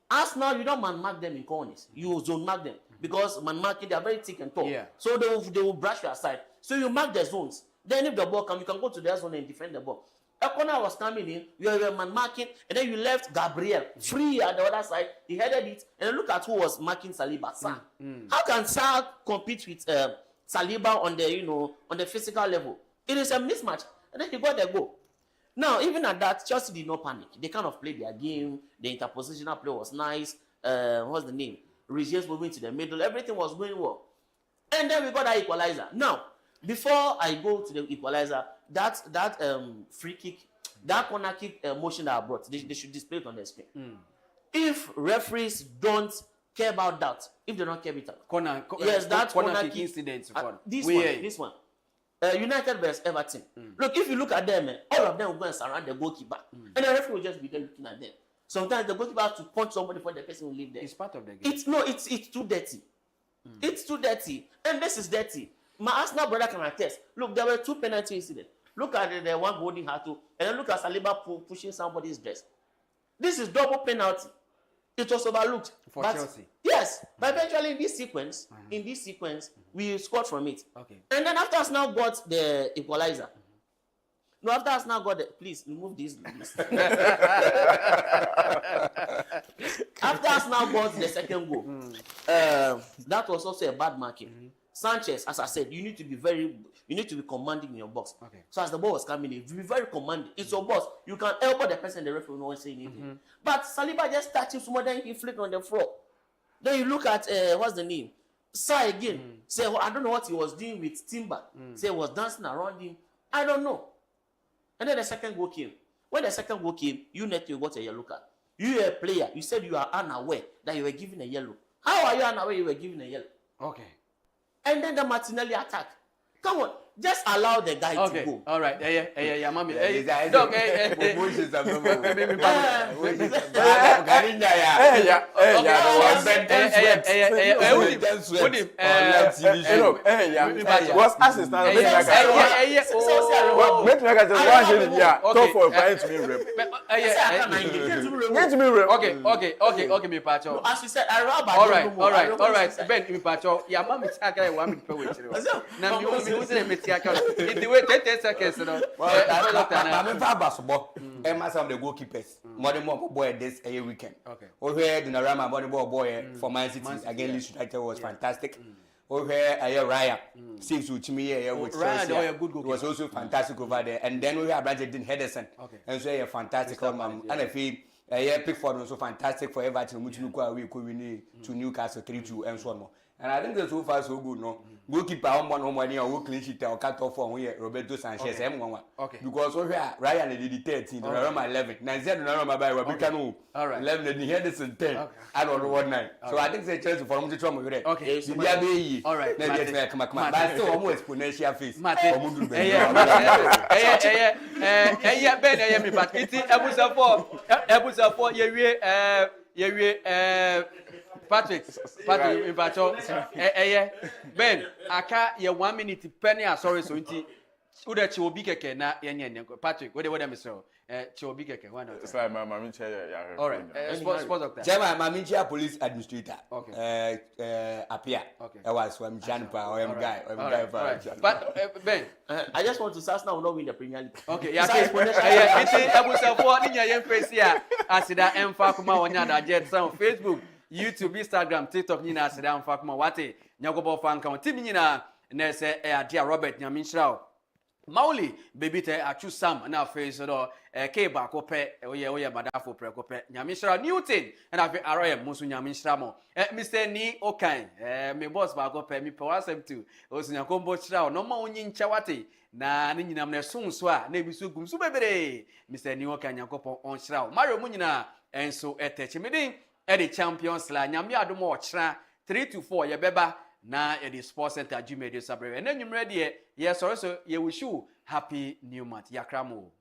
[SPEAKER 16] Arsenal, you don't man mark them in corners. You zone mark them because man marking, they are very thick and tall. So they will brush you aside. So you mark the zones. Then if the ball comes, you can go to their zone and defend the ball. A corner was coming in, you were man marking, and then you left Gabriel free at the other side. He headed it, and then look at who was marking Saliba. Sa. How can Sa compete with Saliba on the physical level? It is a mismatch, and then he got the goal. Now, even at that, Chelsea did not panic. They kind of played their game. The interpositional play was nice. What's the name? Regiers moving to the middle. Everything was going well. And then we got that equalizer. Now, before I go to the equalizer, that free kick, that corner kick motion that I brought, they should display it on the screen. If referees don't care about that, if they don't care about it, that corner kick incident. This one. United vs Everton. Look, if you look at them, all of them will go and surround the goalkeeper. And the referee will just be there looking at them. Sometimes the goalkeeper has to punch somebody before the person will leave there.
[SPEAKER 1] It's part of the game.
[SPEAKER 16] It's too dirty. It's too dirty. And this is dirty. My Arsenal brother can attest. Look, there were 2 penalty incidents. Look at the one holding Hato, and then look at Saliba pushing somebody's dress. This is double penalty. It was overlooked.
[SPEAKER 1] For Chelsea.
[SPEAKER 16] Yes, but eventually in this sequence, we scored from it. Okay. And then after Arsenal got the equalizer. No, after Arsenal got the, please remove this. After Arsenal got the second goal, that was also a bad marking. Sanchez, as I said, you need to be commanding in your box. Okay. So as the ball was coming in, be very commanding. It's your boss. You can elbow the person, the referee will not say anything. But Saliba just touched him somewhere, then he flicked on the floor. Then you look at what's the name? Sa again. Say, I don't know what he was doing with Timber. Say he was dancing around him. I don't know. And then the second goal came. When the second goal came, you got a yellow card. You are a player. You said you are unaware that you were given a yellow. How are you unaware you were given a yellow?
[SPEAKER 1] Okay.
[SPEAKER 16] And then the Martinelli attack. Come on, just allow the guy to go.
[SPEAKER 1] All right. Yeah, mommy.
[SPEAKER 16] Dog,
[SPEAKER 1] Okay, me pacho.
[SPEAKER 16] As you said,
[SPEAKER 1] all right. Ben, me pacho. Yeah, mommy, I got 1 minute per week. Now you say me the way 30 seconds,
[SPEAKER 17] I'm a basketball. Emma, some of the goalkeepers. More boy this weekend. Okay. Over here, Dinarama, boy for Man City again. Leeds United was fantastic. Over here, Raya. Seems to me, which was also fantastic over there. And then we have Brandon Henderson. Okay. And so a fantastic man. And I feel Pickford was so fantastic for Everton, which we could win to Newcastle 3-2 and so on. And I think that's so far so good, no. Goalkeeper on one money or clean sheet or cut off on here, Roberto Sanchez, M1. Okay. Because over here, Ryan did 13, Donnarumma 11. Now, Donnarumma by Wabicano. All right. 11 and Henderson 10. I don't know what night. So I think it's a chance for him to try with it. Okay. All right. Come on. But still almost exponential face.
[SPEAKER 1] Yeah, Ben, me, but it's episode 4, Patrick, Ben, aka ye 1 minute penny sorry so nti uda chi obi keke na yenye Patrick, what am so chi obi keke why not?
[SPEAKER 15] It's like my mami chair.
[SPEAKER 1] All right. Sports doctor.
[SPEAKER 17] Chairman, mami chair police administrator. Okay. Apia. Okay. I was from Janpa or guy.
[SPEAKER 1] But Ben,
[SPEAKER 16] I just want to say Arsenal will not win the Premier League.
[SPEAKER 1] Okay, yeah. It's episode 4 ninya yen face here. Asida emfa kuma wonya da jet on Facebook. YouTube, Instagram, TikTok, nyina sedam fa kuma wate nyagobo fa nka team nyina na se dia Robert Nyaminshraw Mauli baby te achu Sam na face do ke ba ko pe oye madafo pre ko pe Nyaminshraw Newton na fe aroye musu Nyaminshraw mo Mr. Ni Okan me boss ba ko pe mi pe wasem tu osunya kombo shraw no ma onyi ncha wate na ne nyinam na sunso a na ebisu gum so bebere Mr. Ni Okan Yakopon on shraw Mario mu nyina enso etechi medin the champions la nyame adomo ochra 3-4 ye beba na the sports center Jumedio Sabre and then you ready ye so ye wish you happy new month yakramo